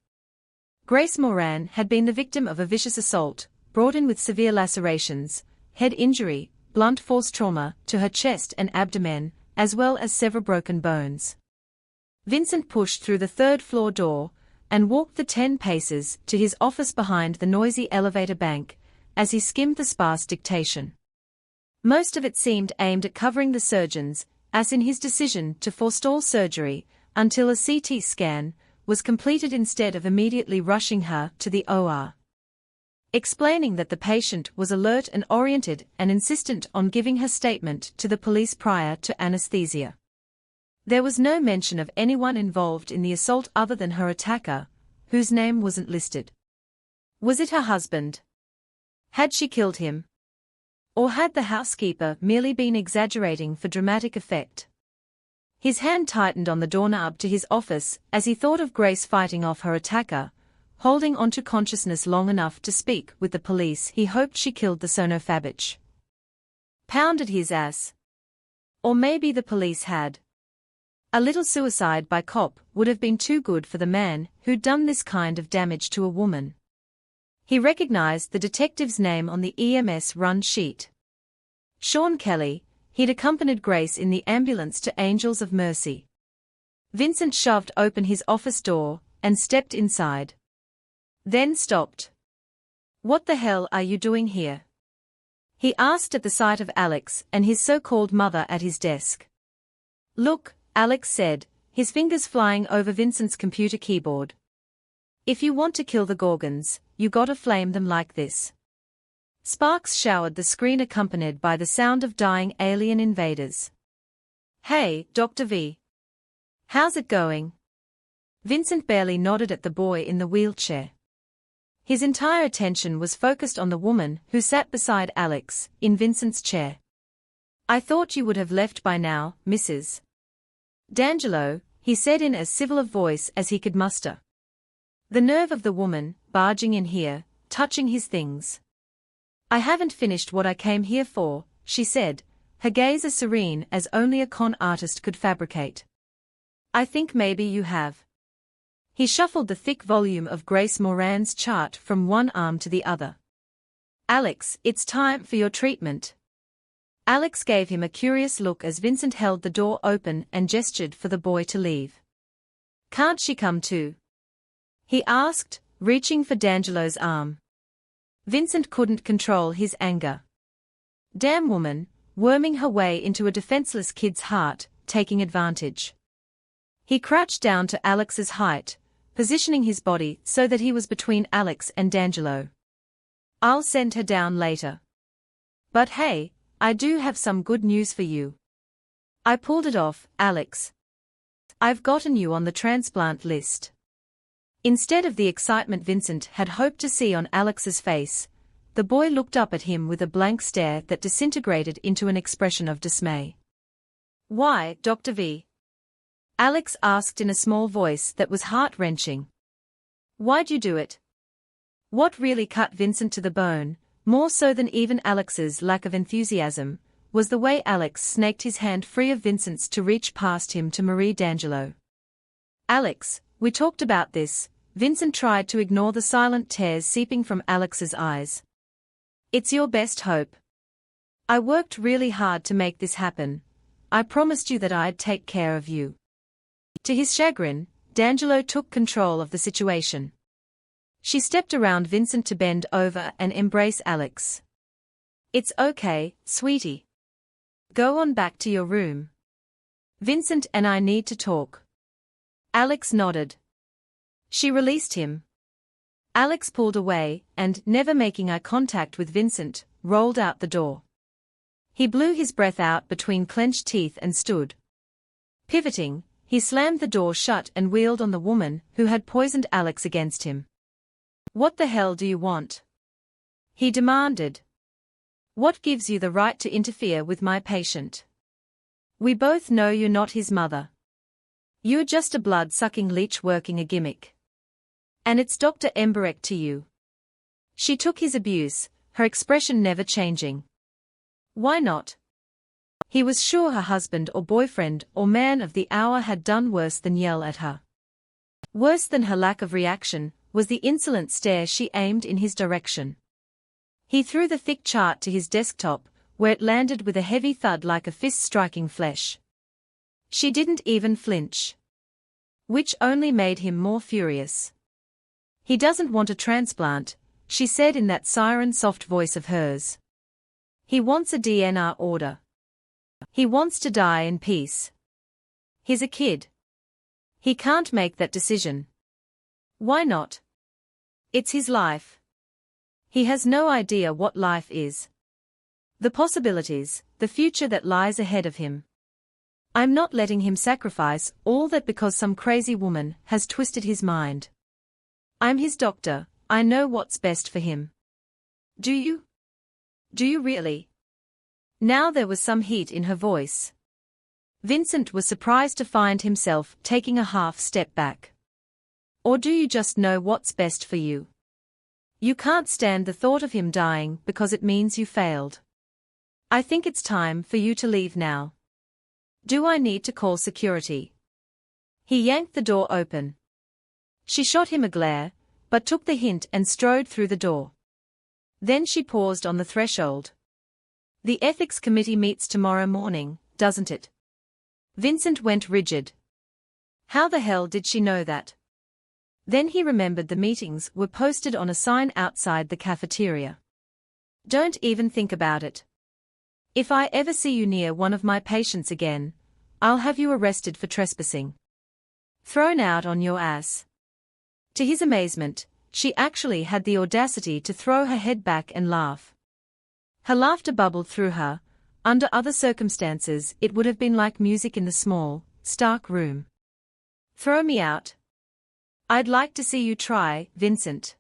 Grace Moran had been the victim of a vicious assault, brought in with severe lacerations, head injury, blunt force trauma to her chest and abdomen, as well as several broken bones. Vincent pushed through the third-floor door and walked the 10 paces to his office behind the noisy elevator bank as he skimmed the sparse dictation. Most of it seemed aimed at covering the surgeon's ass in his decision to forestall surgery until a CT scan was completed instead of immediately rushing her to the OR. Explaining that the patient was alert and oriented and insistent on giving her statement to the police prior to anesthesia. There was no mention of anyone involved in the assault other than her attacker, whose name wasn't listed. Was it her husband? Had she killed him? Or had the housekeeper merely been exaggerating for dramatic effect? His hand tightened on the doorknob to his office as he thought of Grace fighting off her attacker, holding onto consciousness long enough to speak with the police. He hoped she killed the sonofabich. Pounded his ass. Or maybe the police had. A little suicide by cop would have been too good for the man who'd done this kind of damage to a woman. He recognized the detective's name on the EMS run sheet. Sean Kelly. He'd accompanied Grace in the ambulance to Angels of Mercy. Vincent shoved open his office door and stepped inside. Then stopped. "What the hell are you doing here?" he asked at the sight of Alex and his so-called mother at his desk. "Look," Alex said, his fingers flying over Vincent's computer keyboard. "If you want to kill the Gorgons, you gotta flame them like this." Sparks showered the screen accompanied by the sound of dying alien invaders. "Hey, Dr. V. How's it going?" Vincent barely nodded at the boy in the wheelchair. His entire attention was focused on the woman who sat beside Alex, in Vincent's chair. "I thought you would have left by now, Mrs. D'Angelo," he said in as civil a voice as he could muster. The nerve of the woman, barging in here, touching his things. "I haven't finished what I came here for," she said, her gaze as serene as only a con artist could fabricate. "I think maybe you have." He shuffled the thick volume of Grace Moran's chart from one arm to the other. "Alex, it's time for your treatment." Alex gave him a curious look as Vincent held the door open and gestured for the boy to leave. "Can't she come too?" he asked, reaching for D'Angelo's arm. Vincent couldn't control his anger. Damn woman, worming her way into a defenseless kid's heart, taking advantage. He crouched down to Alex's height, positioning his body so that he was between Alex and D'Angelo. I'll send her down later. But hey, I do have some good news for you. I pulled it off, Alex. I've gotten you on the transplant list. Instead of the excitement Vincent had hoped to see on Alex's face, the boy looked up at him with a blank stare that disintegrated into an expression of dismay. Why, Dr. V? Alex asked in a small voice that was heart-wrenching. Why'd you do it? What really cut Vincent to the bone, more so than even Alex's lack of enthusiasm, was the way Alex snaked his hand free of Vincent's to reach past him to Marie D'Angelo. Alex, we talked about this. Vincent tried to ignore the silent tears seeping from Alex's eyes. It's your best hope. I worked really hard to make this happen. I promised you that I'd take care of you. To his chagrin, D'Angelo took control of the situation. She stepped around Vincent to bend over and embrace Alex. It's okay, sweetie. Go on back to your room. Vincent and I need to talk. Alex nodded. She released him. Alex pulled away and, never making eye contact with Vincent, rolled out the door. He blew his breath out between clenched teeth and stood. Pivoting, he slammed the door shut and wheeled on the woman who had poisoned Alex against him. What the hell do you want? He demanded. What gives you the right to interfere with my patient? We both know you're not his mother. You're just a blood-sucking leech working a gimmick. And it's Dr. Embark to you. She took his abuse, her expression never changing. Why not? He was sure her husband or boyfriend or man of the hour had done worse than yell at her. Worse than her lack of reaction was the insolent stare she aimed in his direction. He threw the thick chart to his desktop, where it landed with a heavy thud like a fist striking flesh. She didn't even flinch. Which only made him more furious. He doesn't want a transplant, she said in that siren-soft voice of hers. He wants a DNR order. He wants to die in peace. He's a kid. He can't make that decision. Why not? It's his life. He has no idea what life is. The possibilities, the future that lies ahead of him. I'm not letting him sacrifice all that because some crazy woman has twisted his mind. I'm his doctor, I know what's best for him. Do you? Do you really? Now there was some heat in her voice. Vincent was surprised to find himself taking a half step back. Or do you just know what's best for you? You can't stand the thought of him dying because it means you failed. I think it's time for you to leave now. Do I need to call security? He yanked the door open. She shot him a glare, but took the hint and strode through the door. Then she paused on the threshold. The ethics committee meets tomorrow morning, doesn't it? Vincent went rigid. How the hell did she know that? Then he remembered the meetings were posted on a sign outside the cafeteria. Don't even think about it. If I ever see you near one of my patients again, I'll have you arrested for trespassing. Thrown out on your ass. To his amazement, she actually had the audacity to throw her head back and laugh. Her laughter bubbled through her. Under other circumstances it would have been like music in the small, stark room. Throw me out? I'd like to see you try, Vincent.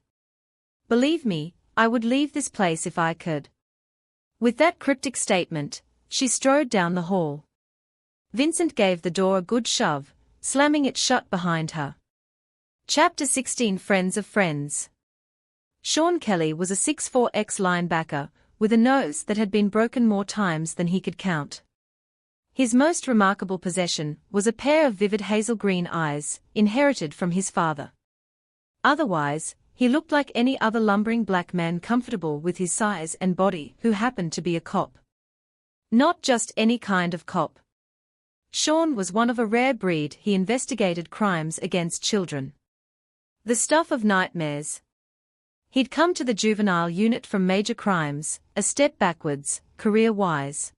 Believe me, I would leave this place if I could. With that cryptic statement, she strode down the hall. Vincent gave the door a good shove, slamming it shut behind her. Chapter 16 Friends of Friends. Sean Kelly was a 6'4" ex-linebacker, with a nose that had been broken more times than he could count. His most remarkable possession was a pair of vivid hazel green eyes, inherited from his father. Otherwise, he looked like any other lumbering black man comfortable with his size and body who happened to be a cop. Not just any kind of cop. Sean was one of a rare breed. He investigated crimes against children. The stuff of nightmares. He'd come to the juvenile unit from major crimes, a step backwards, career-wise.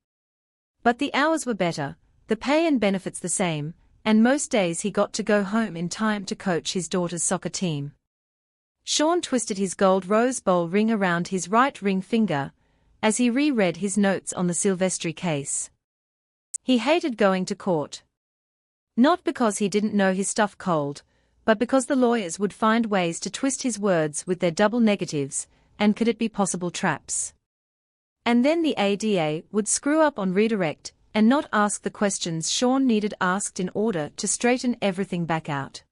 But the hours were better, the pay and benefits the same, and most days he got to go home in time to coach his daughter's soccer team. Chawn twisted his gold rose bowl ring around his right ring finger, as he reread his notes on the Silvestri case. He hated going to court. Not because he didn't know his stuff cold, but because the lawyers would find ways to twist his words with their double negatives, and could it be possible traps. And then the ADA would screw up on redirect, and not ask the questions Chawn needed asked in order to straighten everything back out.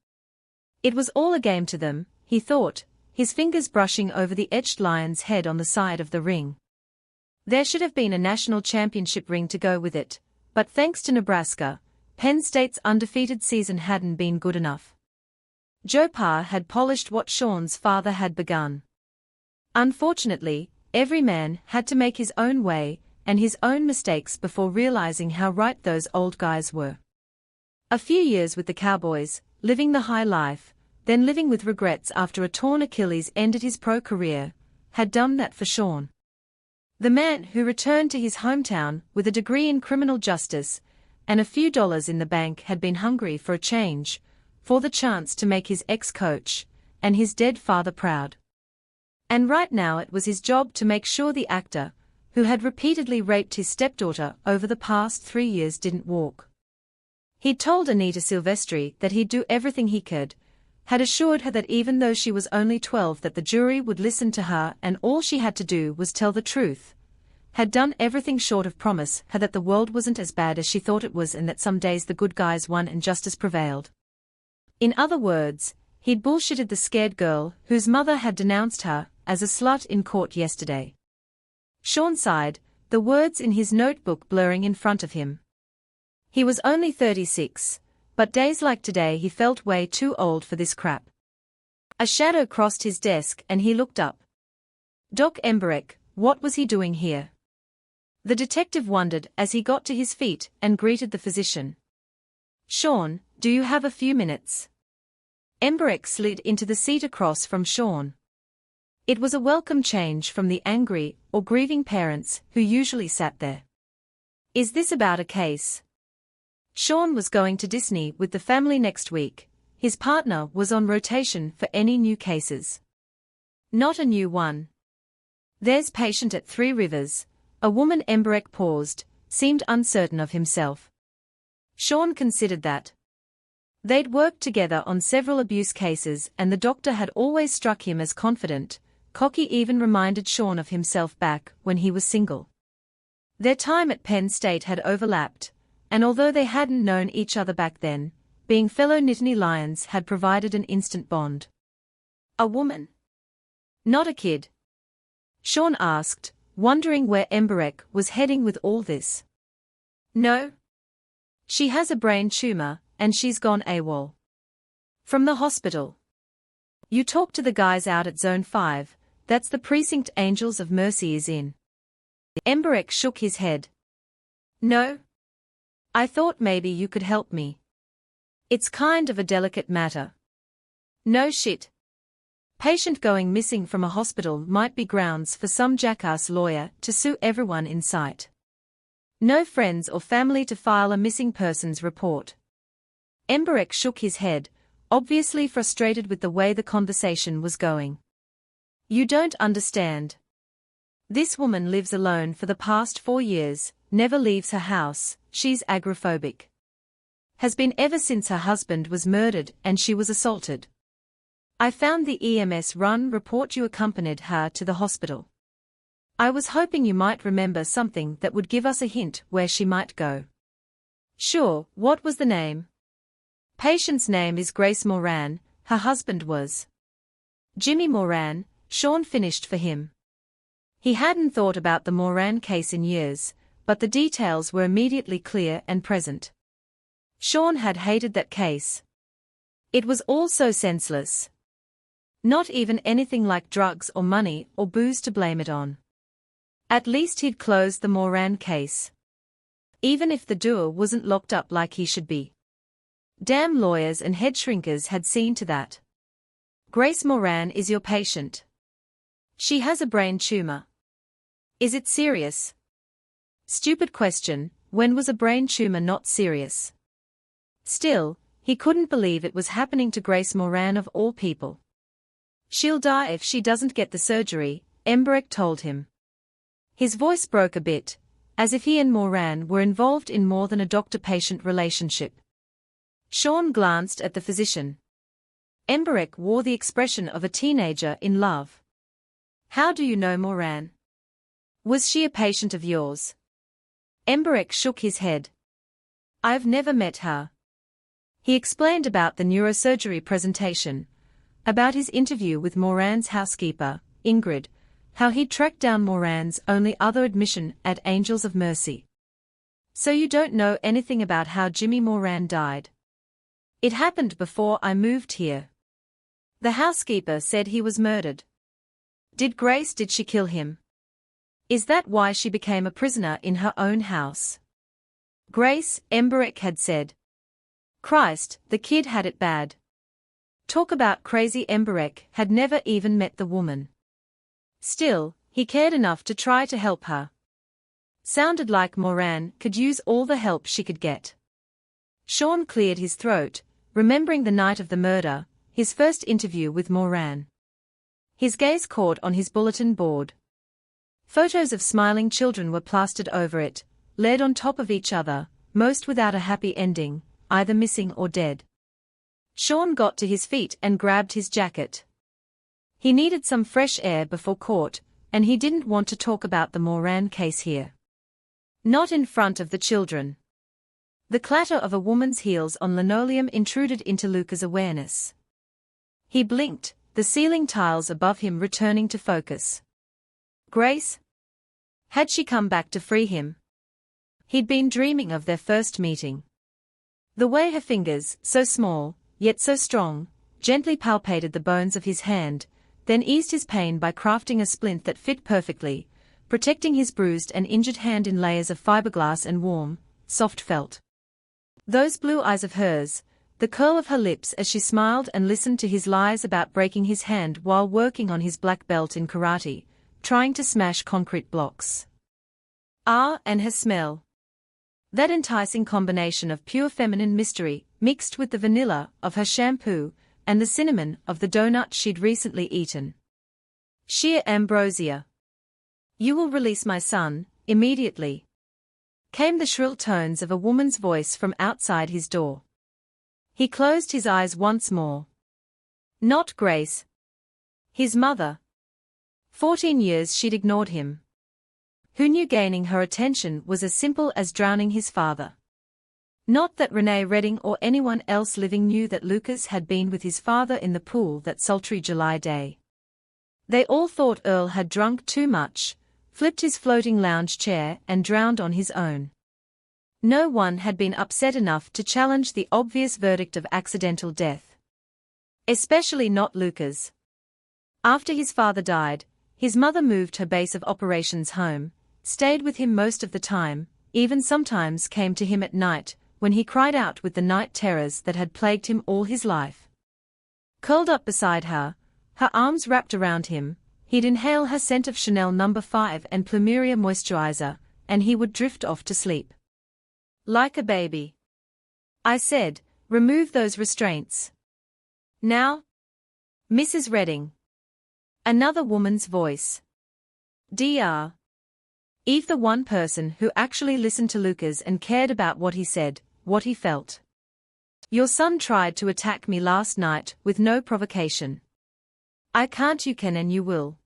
It was all a game to them, he thought, his fingers brushing over the etched lion's head on the side of the ring. There should have been a national championship ring to go with it, but thanks to Nebraska, Penn State's undefeated season hadn't been good enough. Joe Pa had polished what Chawn's father had begun. Unfortunately, every man had to make his own way, and his own mistakes before realizing how right those old guys were. A few years with the Cowboys, living the high life, then living with regrets after a torn Achilles ended his pro career, had done that for Chawn. The man who returned to his hometown with a degree in criminal justice and a few dollars in the bank had been hungry for a change, for the chance to make his ex-coach and his dead father proud. And right now it was his job to make sure the actor, who had repeatedly raped his stepdaughter over the past 3 years, didn't walk. He'd told Anita Silvestri that he'd do everything he could, had assured her that even though she was only 12 that the jury would listen to her and all she had to do was tell the truth, had done everything short of promise her that the world wasn't as bad as she thought it was and that some days the good guys won and justice prevailed. In other words, he'd bullshitted the scared girl whose mother had denounced her as a slut in court yesterday. Chawn sighed, the words in his notebook blurring in front of him. He was only 36, but days like today he felt way too old for this crap. A shadow crossed his desk and he looked up. Doc Embark, what was he doing here? The detective wondered as he got to his feet and greeted the physician. Chawn, do you have a few minutes? Embark slid into the seat across from Chawn. It was a welcome change from the angry or grieving parents who usually sat there. Is this about a case? Chawn was going to Disney with the family next week. His partner was on rotation for any new cases. Not a new one. There's patient at Three Rivers, a woman. Embark paused, seemed uncertain of himself. Chawn considered that. They'd worked together on several abuse cases and the doctor had always struck him as confident, cocky, even reminded Chawn of himself back when he was single. Their time at Penn State had overlapped, and although they hadn't known each other back then, being fellow Nittany Lions had provided an instant bond. A woman? Not a kid? Chawn asked, wondering where Embark was heading with all this. No. She has a brain tumor, and she's gone AWOL. From the hospital. You talk to the guys out at Zone 5, that's the precinct Angels of Mercy is in. Embark shook his head. No. I thought maybe you could help me. It's kind of a delicate matter. No shit. Patient going missing from a hospital might be grounds for some jackass lawyer to sue everyone in sight. No friends or family to file a missing persons report. Embark shook his head, obviously frustrated with the way the conversation was going. You don't understand. This woman lives alone for the past 4 years, never leaves her house, she's agoraphobic. Has been ever since her husband was murdered and she was assaulted. I found the EMS run report you accompanied her to the hospital. I was hoping you might remember something that would give us a hint where she might go. Sure, what was the name? Patient's name is Grace Moran, her husband was Jimmy Moran. Chawn finished for him. He hadn't thought about the Moran case in years, but the details were immediately clear and present. Chawn had hated that case. It was all so senseless. Not even anything like drugs or money or booze to blame it on. At least he'd closed the Moran case. Even if the doer wasn't locked up like he should be. Damn lawyers and head shrinkers had seen to that. Grace Moran is your patient. She has a brain tumor. Is it serious? Stupid question, when was a brain tumor not serious? Still, he couldn't believe it was happening to Grace Moran of all people. She'll die if she doesn't get the surgery, Embark told him. His voice broke a bit, as if he and Moran were involved in more than a doctor-patient relationship. Sean glanced at the physician. Embark wore the expression of a teenager in love. How do you know Moran? Was she a patient of yours? Embark shook his head. I've never met her. He explained about the neurosurgery presentation, about his interview with Moran's housekeeper, Ingrid, how he'd tracked down Moran's only other admission at Angels of Mercy. So you don't know anything about how Jimmy Moran died? It happened before I moved here. The housekeeper said he was murdered. Did she kill him? Is that why she became a prisoner in her own house? Grace, Embark had said. Christ, the kid had it bad. Talk about crazy. Embark had never even met the woman. Still, he cared enough to try to help her. Sounded like Moran could use all the help she could get. Sean cleared his throat, remembering the night of the murder, his first interview with Moran. His gaze caught on his bulletin board. Photos of smiling children were plastered over it, laid on top of each other, most without a happy ending, either missing or dead. Sean got to his feet and grabbed his jacket. He needed some fresh air before court, and he didn't want to talk about the Moran case here. Not in front of the children. The clatter of a woman's heels on linoleum intruded into Luca's awareness. He blinked, the ceiling tiles above him returning to focus. Grace? Had she come back to free him? He'd been dreaming of their first meeting. The way her fingers, so small, yet so strong, gently palpated the bones of his hand, then eased his pain by crafting a splint that fit perfectly, protecting his bruised and injured hand in layers of fiberglass and warm, soft felt. Those blue eyes of hers, the curl of her lips as she smiled and listened to his lies about breaking his hand while working on his black belt in karate, trying to smash concrete blocks. And her smell. That enticing combination of pure feminine mystery, mixed with the vanilla of her shampoo, and the cinnamon of the donut she'd recently eaten. Sheer ambrosia. You will release my son, immediately. Came the shrill tones of a woman's voice from outside his door. He closed his eyes once more. Not Grace. His mother. 14 years she'd ignored him. Who knew gaining her attention was as simple as drowning his father? Not that Renee Redding or anyone else living knew that Lucas had been with his father in the pool that sultry July day. They all thought Earl had drunk too much, flipped his floating lounge chair and drowned on his own. No one had been upset enough to challenge the obvious verdict of accidental death. Especially not Lucas. After his father died, his mother moved her base of operations home, stayed with him most of the time, even sometimes came to him at night, when he cried out with the night terrors that had plagued him all his life. Curled up beside her, her arms wrapped around him, he'd inhale her scent of Chanel No. 5 and Plumeria moisturizer, and he would drift off to sleep. Like a baby. I said, remove those restraints. Now? Mrs. Redding. Another woman's voice. Dr. Eve, the one person who actually listened to Lucas and cared about what he said, what he felt. Your son tried to attack me last night with no provocation. I can't. You can and you will.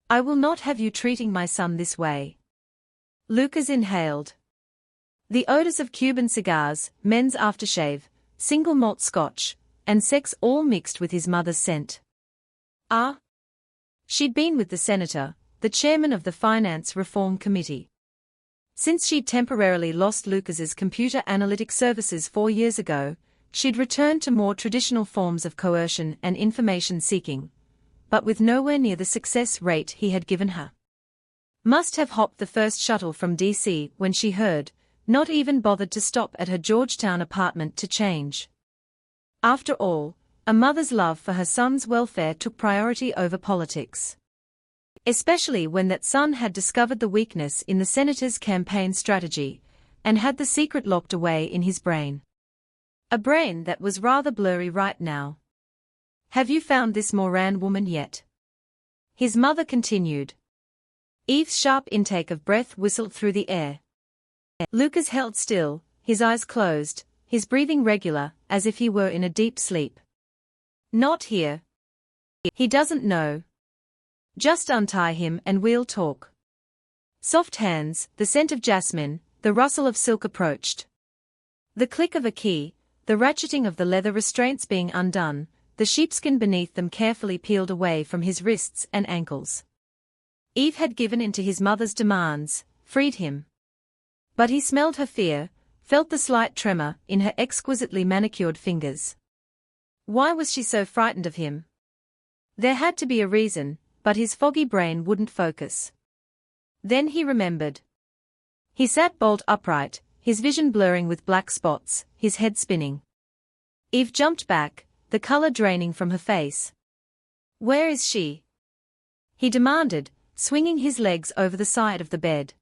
I will not have you treating my son this way. Lucas inhaled. The odors of Cuban cigars, men's aftershave, single malt scotch, and sex all mixed with his mother's scent. She'd been with the senator, the chairman of the Finance Reform Committee. Since she'd temporarily lost Lucas's computer analytic services 4 years ago, she'd returned to more traditional forms of coercion and information seeking, but with nowhere near the success rate he had given her. Must have hopped the first shuttle from D.C. when she heard, not even bothered to stop at her Georgetown apartment to change. After all, a mother's love for her son's welfare took priority over politics. Especially when that son had discovered the weakness in the senator's campaign strategy, and had the secret locked away in his brain. A brain that was rather blurry right now. Have you found this Moran woman yet? His mother continued. Eve's sharp intake of breath whistled through the air. Lucas held still, his eyes closed, his breathing regular, as if he were in a deep sleep. Not here. He doesn't know. Just untie him and we'll talk. Soft hands, the scent of jasmine, the rustle of silk approached. The click of a key, the ratcheting of the leather restraints being undone, the sheepskin beneath them carefully peeled away from his wrists and ankles. Eve had given in to his mother's demands, freed him. But he smelled her fear, felt the slight tremor in her exquisitely manicured fingers. Why was she so frightened of him? There had to be a reason, but his foggy brain wouldn't focus. Then he remembered. He sat bolt upright, his vision blurring with black spots, his head spinning. Eve jumped back, the color draining from her face. Where is she? He demanded, swinging his legs over the side of the bed.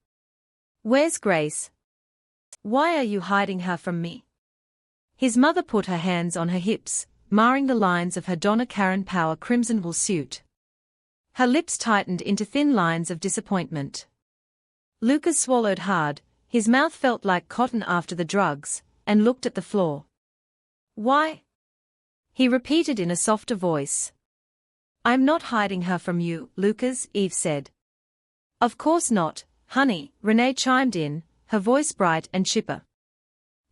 Where's Grace? Why are you hiding her from me? His mother put her hands on her hips, marring the lines of her Donna Karen Power crimson wool suit. Her lips tightened into thin lines of disappointment. Lucas swallowed hard, his mouth felt like cotton after the drugs, and looked at the floor. Why? He repeated in a softer voice. I'm not hiding her from you, Lucas, Eve said. Of course not, honey, Renee chimed in, her voice bright and chipper.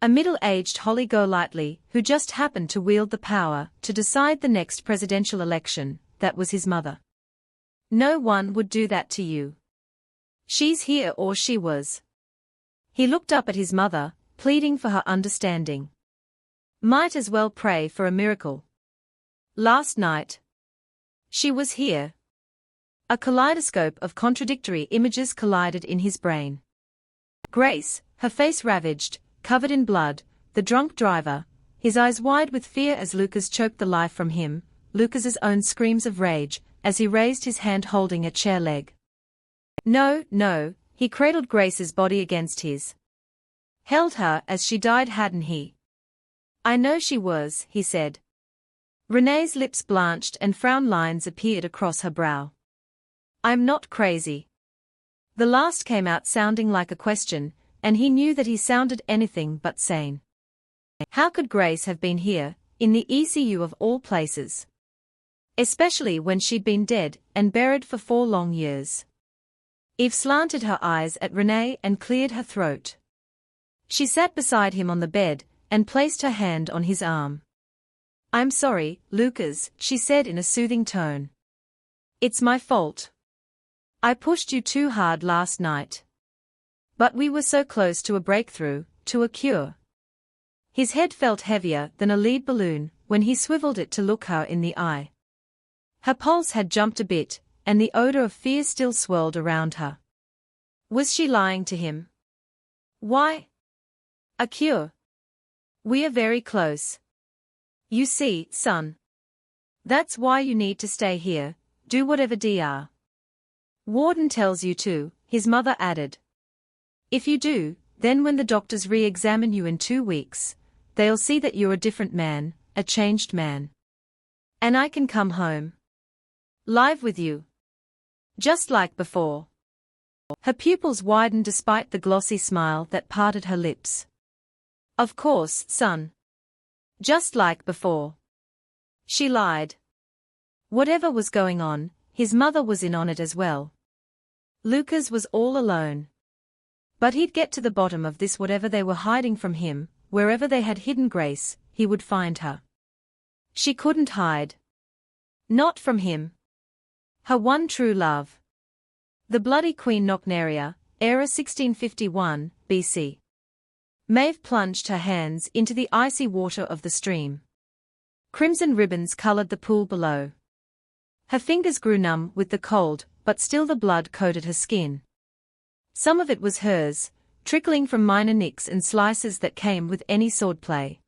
A middle-aged Holly Golightly, who just happened to wield the power to decide the next presidential election, that was his mother. No one would do that to you. She's here or she was. He looked up at his mother, pleading for her understanding. Might as well pray for a miracle. Last night. She was here. A kaleidoscope of contradictory images collided in his brain. Grace, her face ravaged, covered in blood, the drunk driver, his eyes wide with fear as Lucas choked the life from him, Lucas's own screams of rage, as he raised his hand holding a chair leg. No, no, he cradled Grace's body against his. Held her as she died, hadn't he? I know she was, he said. Renee's lips blanched and frown lines appeared across her brow. I'm not crazy. The last came out sounding like a question, and he knew that he sounded anything but sane. How could Grace have been here, in the ECU of all places? Especially when she'd been dead and buried for 4 long years. Eve slanted her eyes at Renee and cleared her throat. She sat beside him on the bed and placed her hand on his arm. I'm sorry, Lucas, she said in a soothing tone. It's my fault. I pushed you too hard last night. But we were so close to a breakthrough, to a cure. His head felt heavier than a lead balloon when he swiveled it to look her in the eye. Her pulse had jumped a bit, and the odor of fear still swirled around her. Was she lying to him? Why? A cure. We are very close. You see, son. That's why you need to stay here, do whatever Dr. Warden tells you to, his mother added. If you do, then when the doctors re-examine you in 2 weeks, they'll see that you're a different man, a changed man. And I can come home. Live with you. Just like before. Her pupils widened despite the glossy smile that parted her lips. Of course, son. Just like before. She lied. Whatever was going on, his mother was in on it as well. Lucas was all alone. But he'd get to the bottom of this. Whatever they were hiding from him, wherever they had hidden Grace, he would find her. She couldn't hide. Not from him. Her one true love. The Bloody Queen Knocknaria, era 1651, BC. Maeve plunged her hands into the icy water of the stream. Crimson ribbons colored the pool below. Her fingers grew numb with the cold, but still the blood coated her skin. Some of it was hers, trickling from minor nicks and slices that came with any swordplay.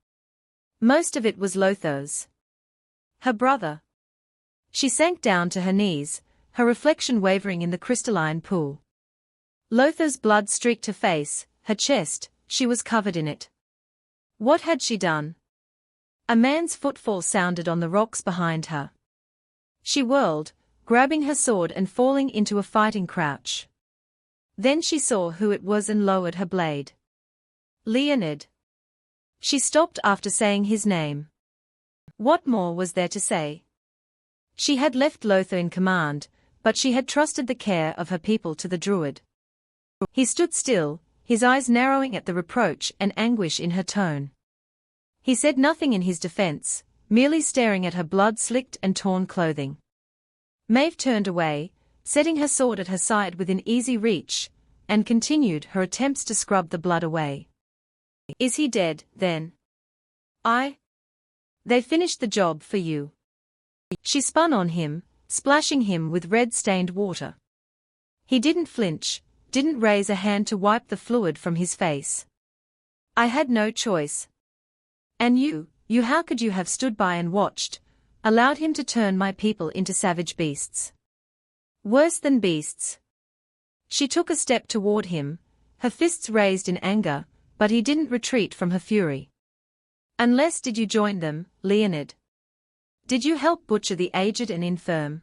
Most of it was Lothar's. Her brother. She sank down to her knees, her reflection wavering in the crystalline pool. Lothar's blood streaked her face, her chest, she was covered in it. What had she done? A man's footfall sounded on the rocks behind her. She whirled, grabbing her sword and falling into a fighting crouch. Then she saw who it was and lowered her blade. Leonid. She stopped after saying his name. What more was there to say? She had left Lothar in command, but she had trusted the care of her people to the druid. He stood still, his eyes narrowing at the reproach and anguish in her tone. He said nothing in his defense, merely staring at her blood-slicked and torn clothing. Maeve turned away, setting her sword at her side within easy reach, and continued her attempts to scrub the blood away. Is he dead, then? They finished the job for you. She spun on him, splashing him with red-stained water. He didn't flinch, didn't raise a hand to wipe the fluid from his face. I had no choice. And you, how could you have stood by and watched, allowed him to turn my people into savage beasts? Worse than beasts. She took a step toward him, her fists raised in anger, but he didn't retreat from her fury. Unless did you join them, Leonid? Did you help butcher the aged and infirm?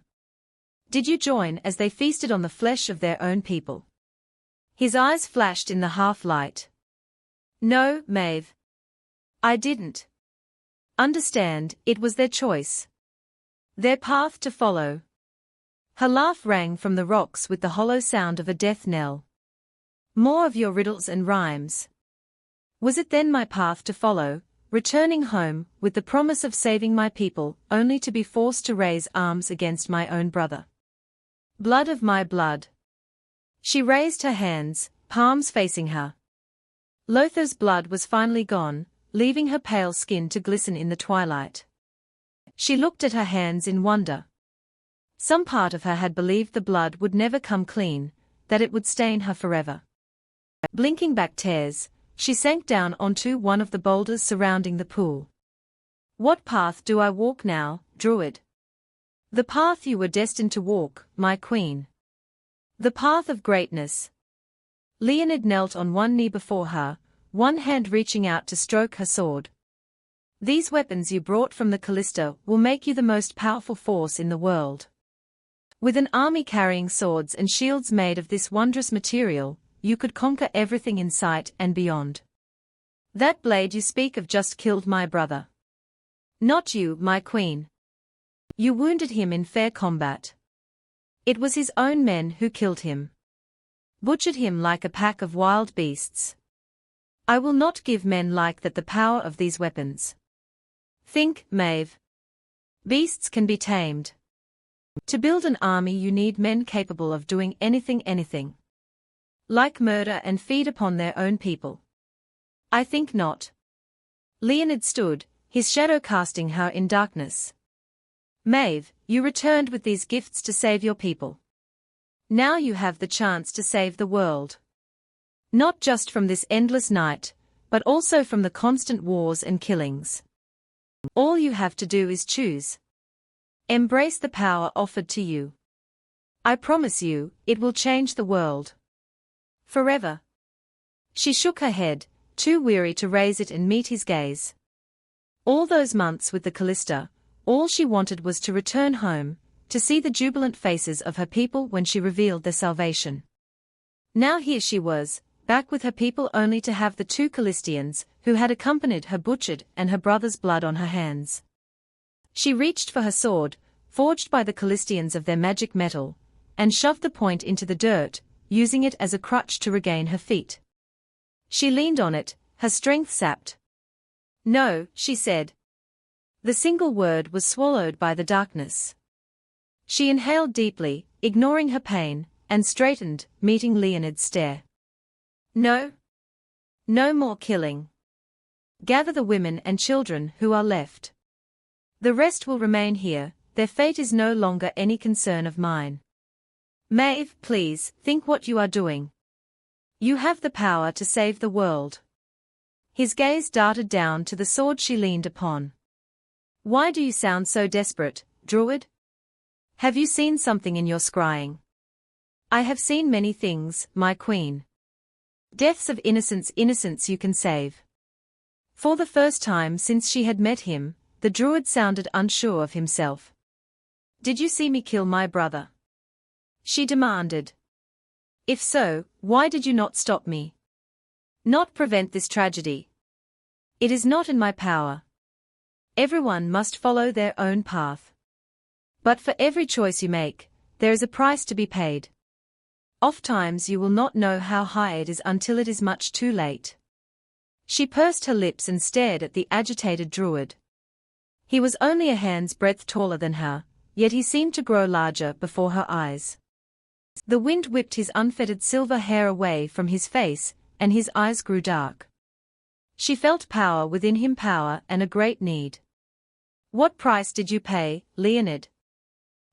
Did you join as they feasted on the flesh of their own people? His eyes flashed in the half-light. No, Maeve. I didn't. Understand, it was their choice. Their path to follow. Her laugh rang from the rocks with the hollow sound of a death knell. More of your riddles and rhymes. Was it then my path to follow, returning home, with the promise of saving my people, only to be forced to raise arms against my own brother? Blood of my blood. She raised her hands, palms facing her. Lothar's blood was finally gone, leaving her pale skin to glisten in the twilight. She looked at her hands in wonder. Some part of her had believed the blood would never come clean, that it would stain her forever. Blinking back tears, she sank down onto one of the boulders surrounding the pool. What path do I walk now, druid? The path you were destined to walk, my queen. The path of greatness. Leonid knelt on one knee before her, one hand reaching out to stroke her sword. These weapons you brought from the Chaos will make you the most powerful force in the world. With an army carrying swords and shields made of this wondrous material, you could conquer everything in sight and beyond. That blade you speak of just killed my brother. Not you, my queen. You wounded him in fair combat. It was his own men who killed him. Butchered him like a pack of wild beasts. I will not give men like that the power of these weapons. Think, Maeve. Beasts can be tamed. To build an army you need men capable of doing anything. Like murder and feed upon their own people. I think not. Leonid stood, his shadow casting her in darkness. Maeve, you returned with these gifts to save your people. Now you have the chance to save the world. Not just from this endless night, but also from the constant wars and killings. All you have to do is choose. Embrace the power offered to you. I promise you, it will change the world. Forever. She shook her head, too weary to raise it and meet his gaze. All those months with the Chaos, all she wanted was to return home, to see the jubilant faces of her people when she revealed their salvation. Now here she was, back with her people only to have the two Chaosians, who had accompanied her butchered and her brother's blood on her hands. She reached for her sword, forged by the Chaosians of their magic metal, and shoved the point into the dirt, using it as a crutch to regain her feet. She leaned on it, her strength sapped. No, she said. The single word was swallowed by the darkness. She inhaled deeply, ignoring her pain, and straightened, meeting Leonid's stare. No. No more killing. Gather the women and children who are left. The rest will remain here, their fate is no longer any concern of mine. Maeve, please, think what you are doing. You have the power to save the world. His gaze darted down to the sword she leaned upon. Why do you sound so desperate, druid? Have you seen something in your scrying? I have seen many things, my queen. Deaths of innocence you can save. For the first time since she had met him, the druid sounded unsure of himself. Did you see me kill my brother? She demanded. If so, why did you not stop me? Not prevent this tragedy. It is not in my power. Everyone must follow their own path. But for every choice you make, there is a price to be paid. Ofttimes you will not know how high it is until it is much too late. She pursed her lips and stared at the agitated druid. He was only a hand's breadth taller than her, yet he seemed to grow larger before her eyes. The wind whipped his unfettered silver hair away from his face, and his eyes grew dark. She felt power within him, power and a great need. What price did you pay, Leonid?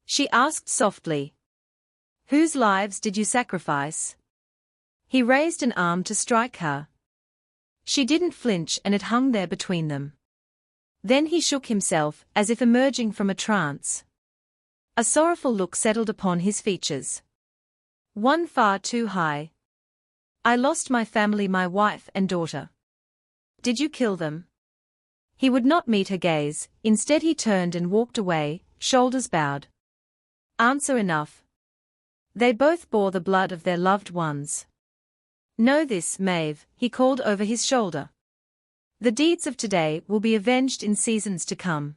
She asked softly. Whose lives did you sacrifice? He raised an arm to strike her. She didn't flinch, and it hung there between them. Then he shook himself, as if emerging from a trance. A sorrowful look settled upon his features. One far too high. I lost my family, my wife and daughter. Did you kill them? He would not meet her gaze, instead he turned and walked away, shoulders bowed. Answer enough. They both bore the blood of their loved ones. Know this, Maeve, he called over his shoulder. The deeds of today will be avenged in seasons to come.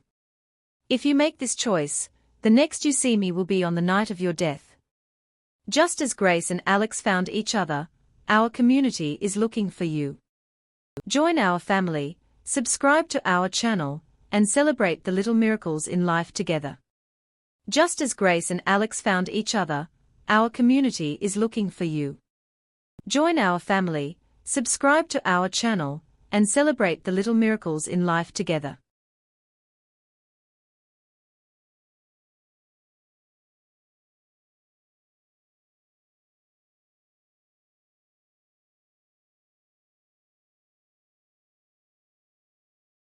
If you make this choice, the next you see me will be on the night of your death. Just as Grace and Alex found each other, our community is looking for you. Join our family, subscribe to our channel, and celebrate the little miracles in life together. Just as Grace and Alex found each other, our community is looking for you. Join our family, subscribe to our channel, and celebrate the little miracles in life together.